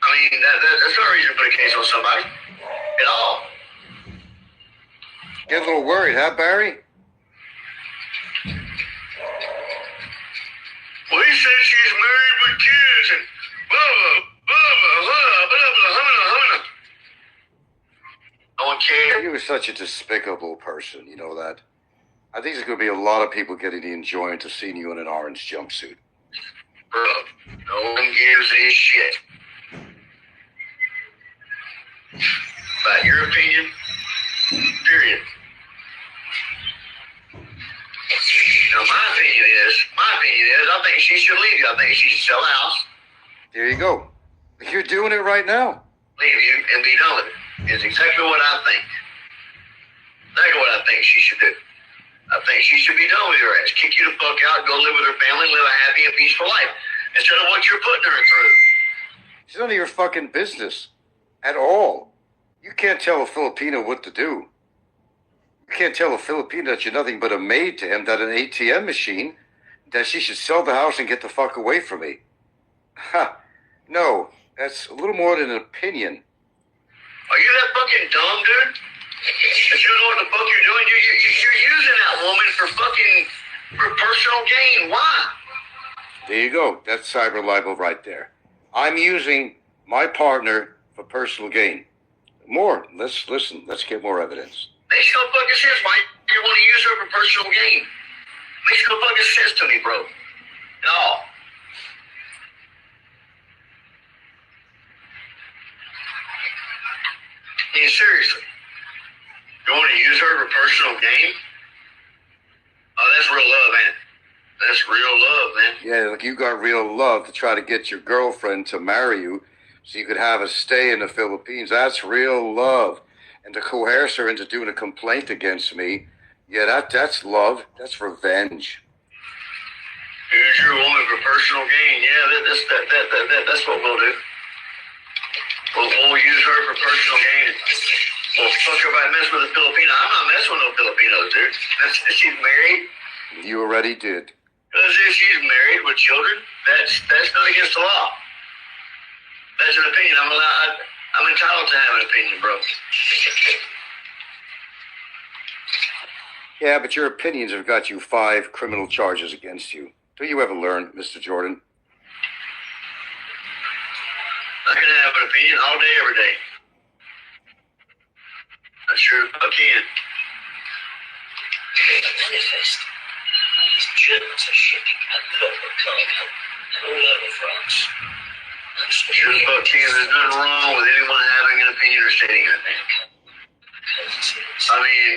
I mean, that's not a reason to put a case on somebody at all. Get a little worried, huh, Barry? Well, he said she's married with kids and blah, blah, blah, blah, blah, blah, blah, blah, blah. No one cares. You are such a despicable person, you know that? I think there's going to be a lot of people getting the enjoyment of seeing you in an orange jumpsuit. Bro, no one gives a shit about your opinion, period. Now, my opinion is, I think she should leave you. I think she should sell the house, There you go. You're doing it right now. leave you, and be done with it. It's exactly what I think. Exactly what I think she should do. I think she should be done with your ass. Kick you the fuck out, go live with her family, live a happy and peaceful life. Instead of what you're putting her through. It's none of your fucking business. At all. You can't tell a Filipino what to do. You can't tell a Filipino that you're nothing but a maid to him, that an ATM machine, that she should sell the house and get the fuck away from me. Ha! No, that's a little more than an opinion. Are you that fucking dumb, dude? If you don't know what the fuck you're doing, you're using that woman for personal gain. Why? There you go. That's cyber libel right there. I'm using my partner for personal gain. More. Let's listen. Let's get more evidence. Makes no fucking sense. Why you want to use her for personal gain? Makes no fucking sense to me, bro. No. I mean, seriously. You want to use her for personal gain? Oh, that's real love, ain't it? That's real love, man. Yeah, like you got real love to try to get your girlfriend to marry you so you could have a stay in the Philippines. That's real love. And to coerce her into doing a complaint against me, yeah, that's love. That's revenge. Use your woman for personal gain. Yeah, that's what we'll do. We'll use her for personal gain. Well, fuck her by messing with a Filipino. I'm not messing with no Filipinos, dude. She's married. You already did. Because if she's married with children, that's not against the law. That's an opinion. I'm entitled to have an opinion, bro. Yeah, but your opinions have got you 5 criminal charges against you. Do you ever learn, Mr. Jordan? I can have an opinion all day, every day. I sure I can. Manifest. These Germans are shipping a lot of cargo all over France. Sure as fuck can. There's nothing wrong with anyone having an opinion or stating an opinion. I mean,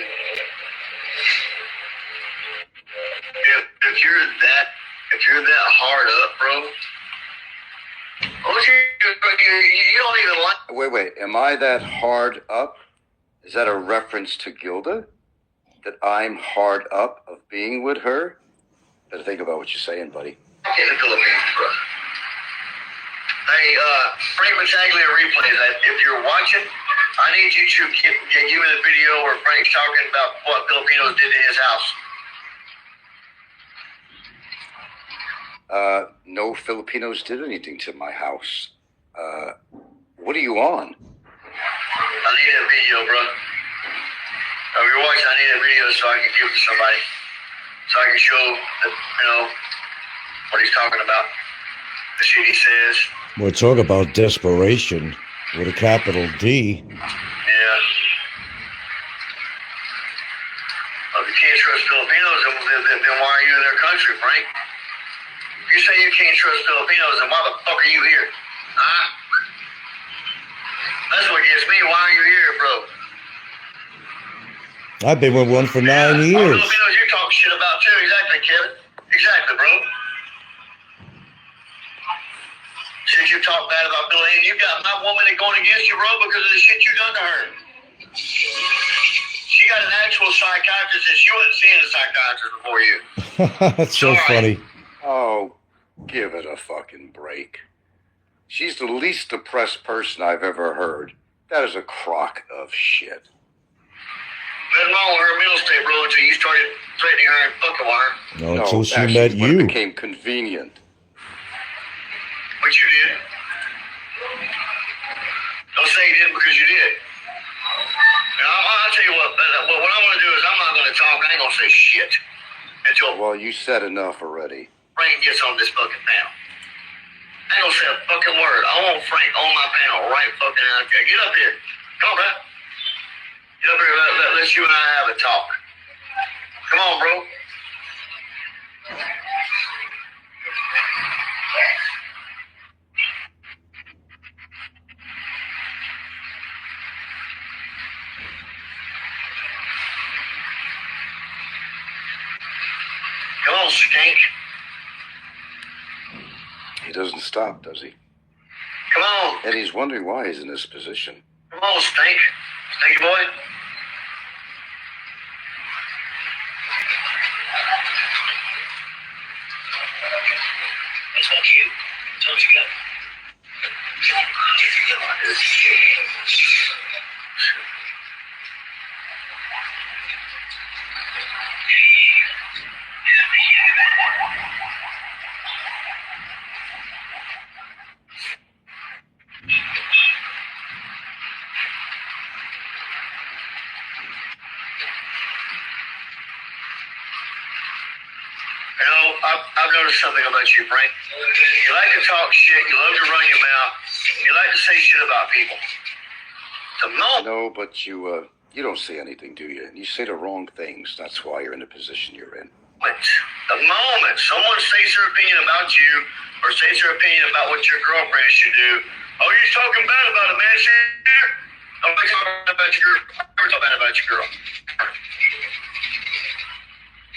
if you're that hard up, bro, you don't even like. Wait. Am I that hard up? Is that a reference to Gilda? That I'm hard up of being with her? Better think about what you're saying, buddy. In the Philippines, bro. Hey, Frank Battaglia replays. If you're watching, I need you to give me the video where Frank's talking about what Filipinos did to his house. No Filipinos did anything to my house. What are you on? I need that video, bro. If you're watching, I need that video so I can give it to somebody. So I can show, what he's talking about. The shit he says. We're talking about desperation with a capital D. Yeah. If you can't trust Filipinos, then why are you in their country, Frank? If you say you can't trust Filipinos, then why the fuck are you here? Huh? That's what gets me. Why are you here, bro? I've been with one for 9 All years. Filipinos you talk shit about too. Exactly, Kevin. Exactly, bro. Since you talk bad about Bill Hayden, you got my woman going against you, bro, because of the shit you done to her. She got an actual psychiatrist, and she wasn't seeing a psychiatrist before you. That's so Sorry. funny. Oh, give it a fucking break. She's the least depressed person I've ever heard. That is a crock of shit. Nothing wrong with her mental state, bro, until you started threatening her and fucking with her. No, until she met when you. it became convenient. But you did. Don't say you didn't because you did. Now, I'll tell you what I'm going to do is I'm not going to talk. I ain't going to say shit until Well, you said enough already. Frank gets on this fucking panel. I ain't going to say a fucking word. I want Frank on my panel right fucking out there. Get up here. Come on, bro. Get up here. Let you and I have a talk. Come on, bro. Come on, skank. He doesn't stop, does he? Come on. And he's wondering why he's in this position. Come on, stink. Stinky boy. That's not cute. Told you got. You know, I've noticed something about you, Frank. You like to talk shit. You love to run your mouth. You like to say shit about people. The moment, No, but you don't say anything, do you? You say the wrong things. That's why you're in the position you're in. the moment someone says their opinion about you or says their opinion about what your girlfriend should do, oh, you're talking bad about a man, shit. I'm not talking bad about your girl. Never talk bad about your girl.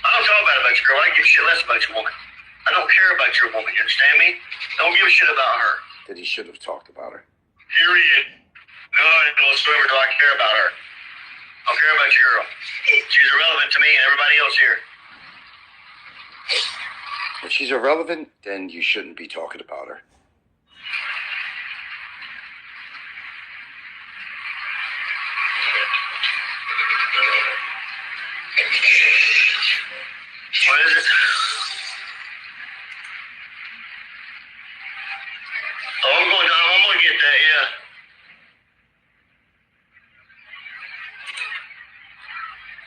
I don't talk bad about your girl. I give a shit less about your woman. I don't care about your woman. You understand me? Don't give a shit about her. That he should have talked about her. Period. None whatsoever do I care about her. I don't care about your girl. She's irrelevant to me and everybody else here. If she's irrelevant, then you shouldn't be talking about her. What is it? Oh, I'm going to get that, yeah.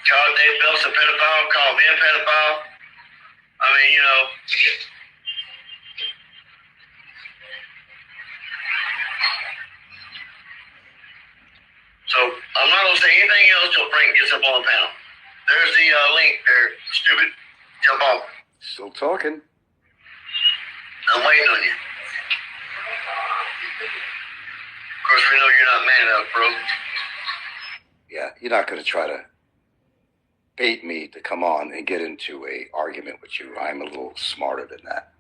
Call Dave Phelps a pedophile, call me a pedophile. I mean, you know. So, I'm not going to say anything else till Frank gets up on the panel. There's the link there, stupid. Jump on. Still talking. I'm waiting on you. Of course, we know you're not man enough, bro. Yeah, you're not going to try to bait me to come on and get into a argument with you. I'm a little smarter than that.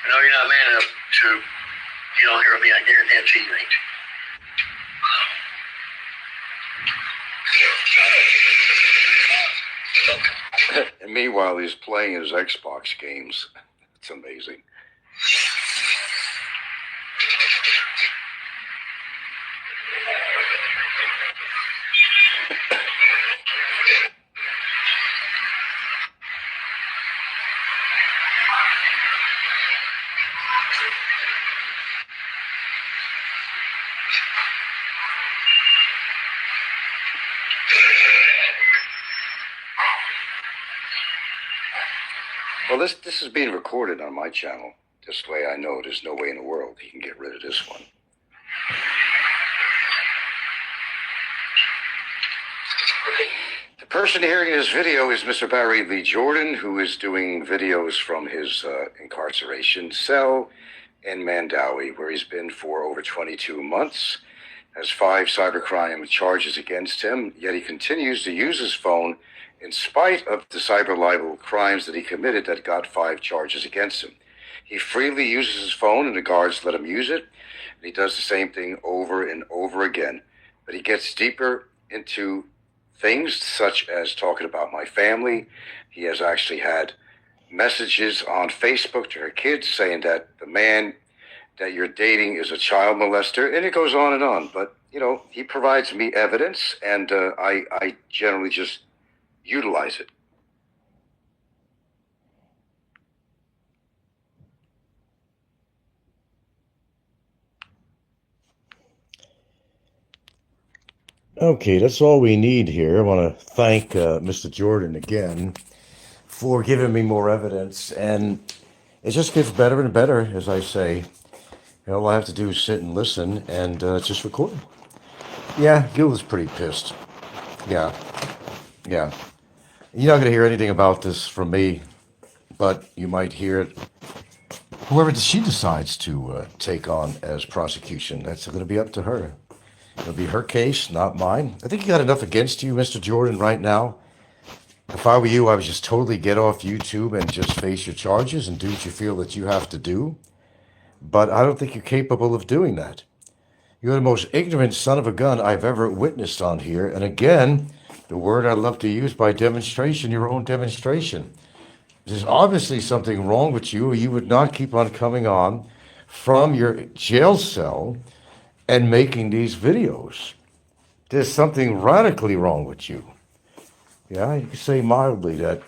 No, you're not man enough to. You don't hear me. I guarantee you ain't. And meanwhile, he's playing his Xbox games. It's amazing. Well, this is being recorded on my channel. This way I know there's no way in the world he can get rid of this one. The person hearing this video is Mr. Barry Lee Jordan, who is doing videos from his incarceration cell in Mandawi, where he's been for over 22 months. Has 5 cybercrime charges against him, yet he continues to use his phone in spite of the cyber libel crimes that he committed that got 5 charges against him. He freely uses his phone and the guards let him use it, and he does the same thing over and over again. But he gets deeper into things, such as talking about my family. He has actually had messages on Facebook to her kids saying that the man that you're dating is a child molester, and it goes on and on. But, you know, he provides me evidence, and I generally just utilize it. Okay, that's all we need here. I want to thank Mr. Jordan again for giving me more evidence, and it just gets better and better, as I say. All I have to do is sit and listen and just record. Yeah, Gilda's pretty pissed. Yeah, yeah. You're not going to hear anything about this from me, but you might hear it. Whoever she decides to take on as prosecution, that's going to be up to her. It'll be her case, not mine. I think you got enough against you, Mr. Jordan, right now. If I were you, I would just totally get off YouTube and just face your charges and do what you feel that you have to do. But I don't think you're capable of doing that. You're the most ignorant son of a gun I've ever witnessed on here. And again, the word I love to use by demonstration, your own demonstration. There's obviously something wrong with you, or you would not keep on coming on from your jail cell and making these videos. There's something radically wrong with you. Yeah, you can say mildly that,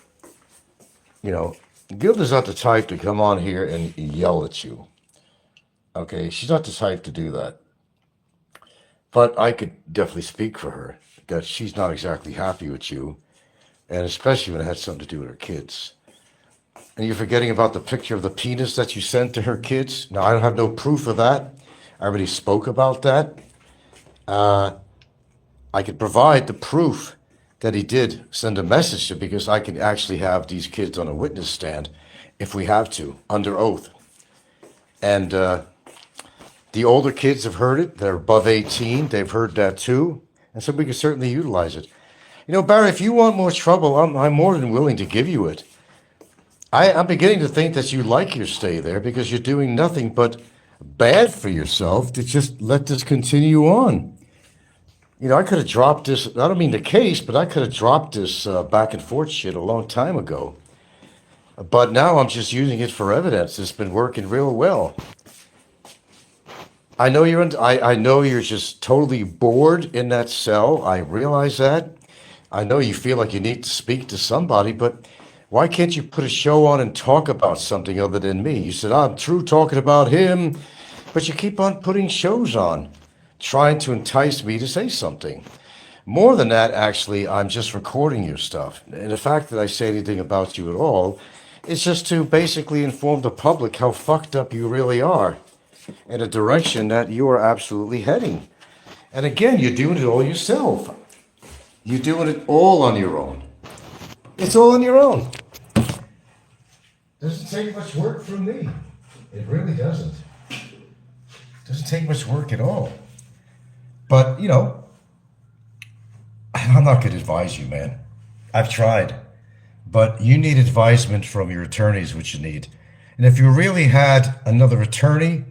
you know, Gilda's not the type to come on here and yell at you. Okay, she's not the type to do that. But I could definitely speak for her, that she's not exactly happy with you, and especially when it had something to do with her kids. And you're forgetting about the picture of the penis that you sent to her kids? Now, I don't have no proof of that. I already spoke about that. I could provide the proof that he did send a message to, because I can actually have these kids on a witness stand if we have to, under oath. And the older kids have heard it. They're above 18. They've heard that too. And so we can certainly utilize it. You know, Barry, if you want more trouble, I'm more than willing to give you it. I'm beginning to think that you like your stay there, because you're doing nothing but bad for yourself to just let this continue on. You know, I could have dropped this, I don't mean the case, but I could have dropped this back and forth shit a long time ago. But now I'm just using it for evidence. It's been working real well. I know I know you're just totally bored in that cell. I realize that. I know you feel like you need to speak to somebody, but why can't you put a show on and talk about something other than me? You said, I'm through talking about him, but you keep on putting shows on, trying to entice me to say something. More than that, actually, I'm just recording your stuff. And the fact that I say anything about you at all is just to basically inform the public how fucked up you really are, in a direction that you are absolutely heading. And again, you're doing it all yourself. You're doing it all on your own. It's all on your own. Doesn't take much work from me. It really doesn't. Doesn't take much work at all. But, you know, I'm not going to advise you, man. I've tried. But you need advisement from your attorneys, which you need. And if you really had another attorney,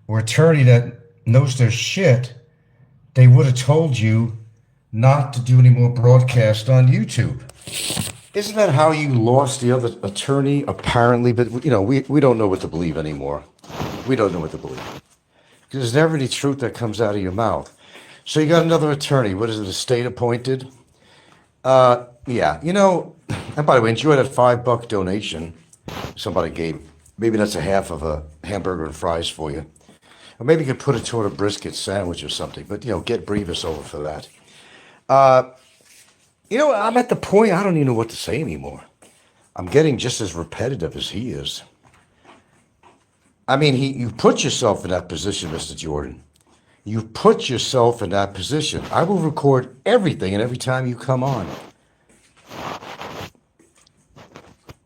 or attorney that knows their shit, they would have told you not to do any more broadcast on YouTube. Isn't that how you lost the other attorney, apparently? But, you know, we don't know what to believe anymore. We don't know what to believe. Because there's never any truth that comes out of your mouth. So you got another attorney. What is it, a state appointed? Yeah, you know, and by the way, enjoy that $5 donation somebody gave. Maybe that's a half of a hamburger and fries for you. Or maybe you could put it toward a brisket sandwich or something. But, you know, get Brevis over for that. You know, I'm at the point I don't even know what to say anymore. I'm getting just as repetitive as he is. I mean, you put yourself in that position, Mr. Jordan. You put yourself in that position. I will record everything and every time you come on.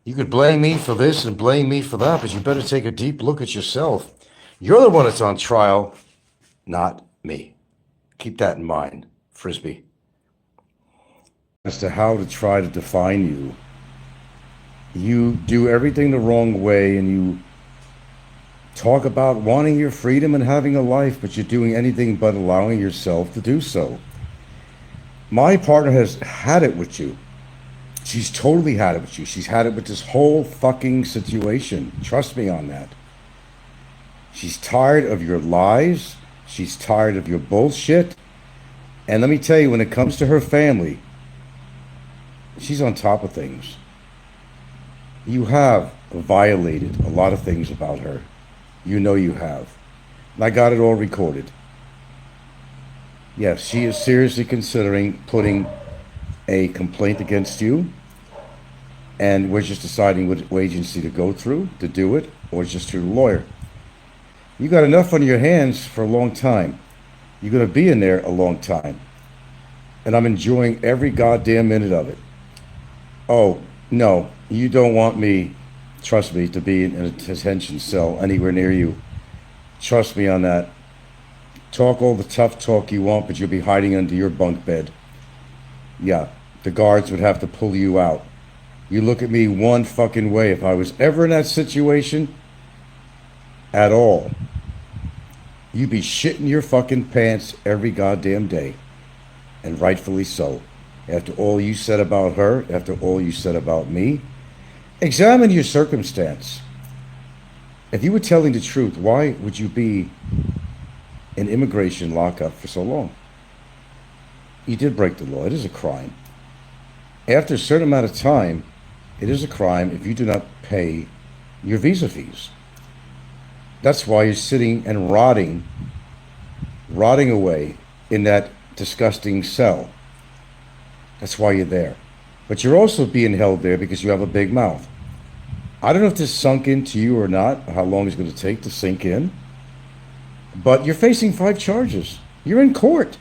You could blame me for this and blame me for that, but you better take a deep look at yourself. You're the one that's on trial, not me. Keep that in mind, Frisbee. As to how to try to define you. You do everything the wrong way, and you talk about wanting your freedom and having a life, but you're doing anything but allowing yourself to do so. My partner has had it with you. She's totally had it with you. She's had it with this whole fucking situation. Trust me on that. She's tired of your lies. She's tired of your bullshit. And let me tell you, when it comes to her family, she's on top of things. You have violated a lot of things about her. You know you have. And I got it all recorded. Yes, she is seriously considering putting a complaint against you. And we're just deciding what agency to go through to do it, or just through the lawyer. You got enough on your hands for a long time. You're going to be in there a long time. And I'm enjoying every goddamn minute of it. Oh, no, you don't want me, trust me, to be in a detention cell anywhere near you. Trust me on that. Talk all the tough talk you want, but you'll be hiding under your bunk bed. Yeah, the guards would have to pull you out. You look at me one fucking way. If I was ever in that situation at all, you'd be shitting your fucking pants every goddamn day. And rightfully so. After all you said about her, after all you said about me, examine your circumstance. If you were telling the truth, why would you be in immigration lockup for so long? You did break the law. It is a crime. After a certain amount of time, it is a crime if you do not pay your visa fees. That's why you're sitting and rotting away in that disgusting cell. That's why you're there. But you're also being held there because you have a big mouth. I don't know if this sunk into you or not, or how long it's going to take to sink in, but you're facing 5 charges. You're in court.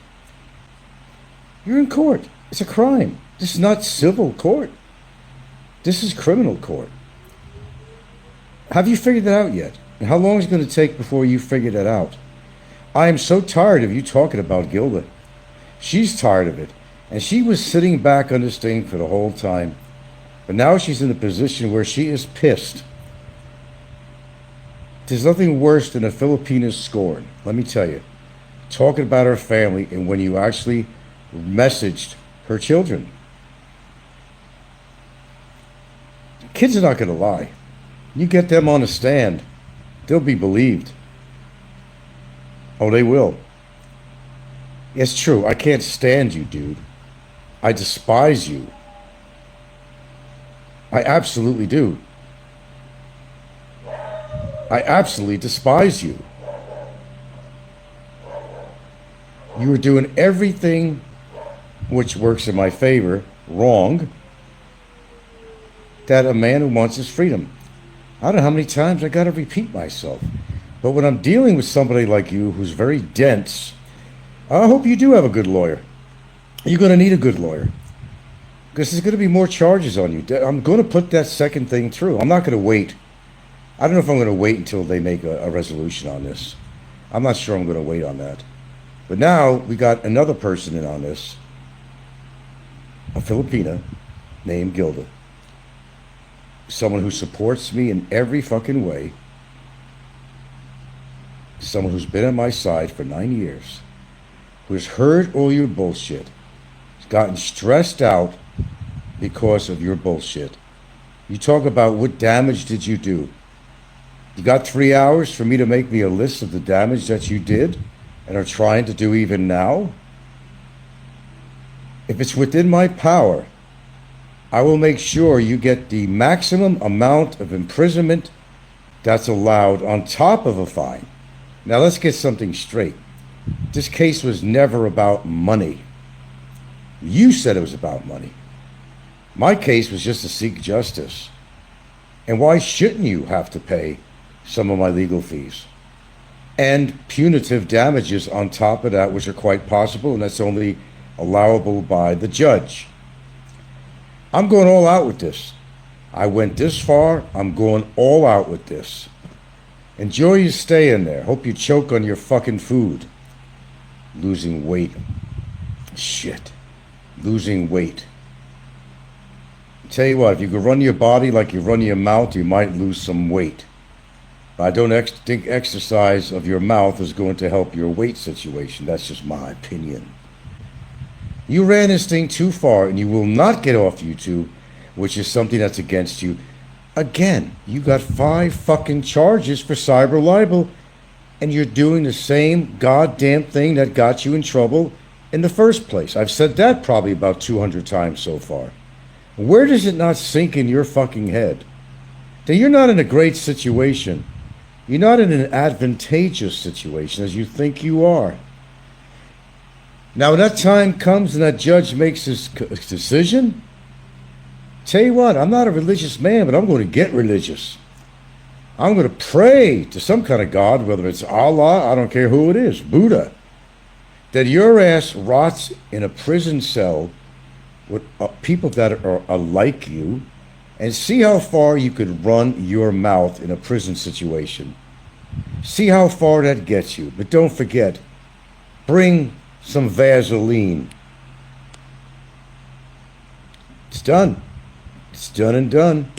You're in court. It's a crime. This is not civil court. This is criminal court. Have you figured that out yet? And how long is it going to take before you figure that out? I am so tired of you talking about Gilda. She's tired of it. And she was sitting back on this thing for the whole time. But now she's in a position where she is pissed. There's nothing worse than a Filipina's scorn, let me tell you. Talking about her family and when you actually messaged her children. Kids are not going to lie. You get them on a stand, they'll be believed. Oh, they will. It's true. I can't stand you, dude. I despise you. I absolutely do. I absolutely despise you. You are doing everything which works in my favor wrong that a man who wants his freedom. I don't know how many times I got to repeat myself. But when I'm dealing with somebody like you who's very dense, I hope you do have a good lawyer. You're going to need a good lawyer. Because there's going to be more charges on you. I'm going to put that second thing through. I'm not going to wait. I don't know if I'm going to wait until they make a resolution on this. I'm not sure I'm going to wait on that. But now we got another person in on this. A Filipina named Gilda. Someone who supports me in every fucking way. Someone who's been on my side for 9 years. Who has heard all your bullshit. Has gotten stressed out because of your bullshit. You talk about what damage did you do. You got 3 hours for me to make me a list of the damage that you did and are trying to do even now? If it's within my power, I will make sure you get the maximum amount of imprisonment that's allowed on top of a fine. Now let's get something straight. This case was never about money. You said it was about money. My case was just to seek justice. And why shouldn't you have to pay some of my legal fees? And punitive damages on top of that, which are quite possible, and that's only allowable by the judge. I'm going all out with this. I went this far, I'm going all out with this. Enjoy your stay in there. Hope you choke on your fucking food. Losing weight. Shit. Losing weight. Tell you what, if you could run your body like you run your mouth, you might lose some weight. But I don't think exercise of your mouth is going to help your weight situation. That's just my opinion. You ran this thing too far, and you will not get off YouTube, which is something that's against you. Again, you got 5 fucking charges for cyber libel, and you're doing the same goddamn thing that got you in trouble in the first place. I've said that probably about 200 times so far. Where does it not sink in your fucking head that you're not in a great situation? You're not in an advantageous situation as you think you are. Now, when that time comes and that judge makes his decision, tell you what, I'm not a religious man, but I'm going to get religious. I'm going to pray to some kind of God, whether it's Allah, I don't care who it is, Buddha, that your ass rots in a prison cell with people that are like you, and see how far you could run your mouth in a prison situation. See how far that gets you. But don't forget, bring some Vaseline. It's done. It's done and done.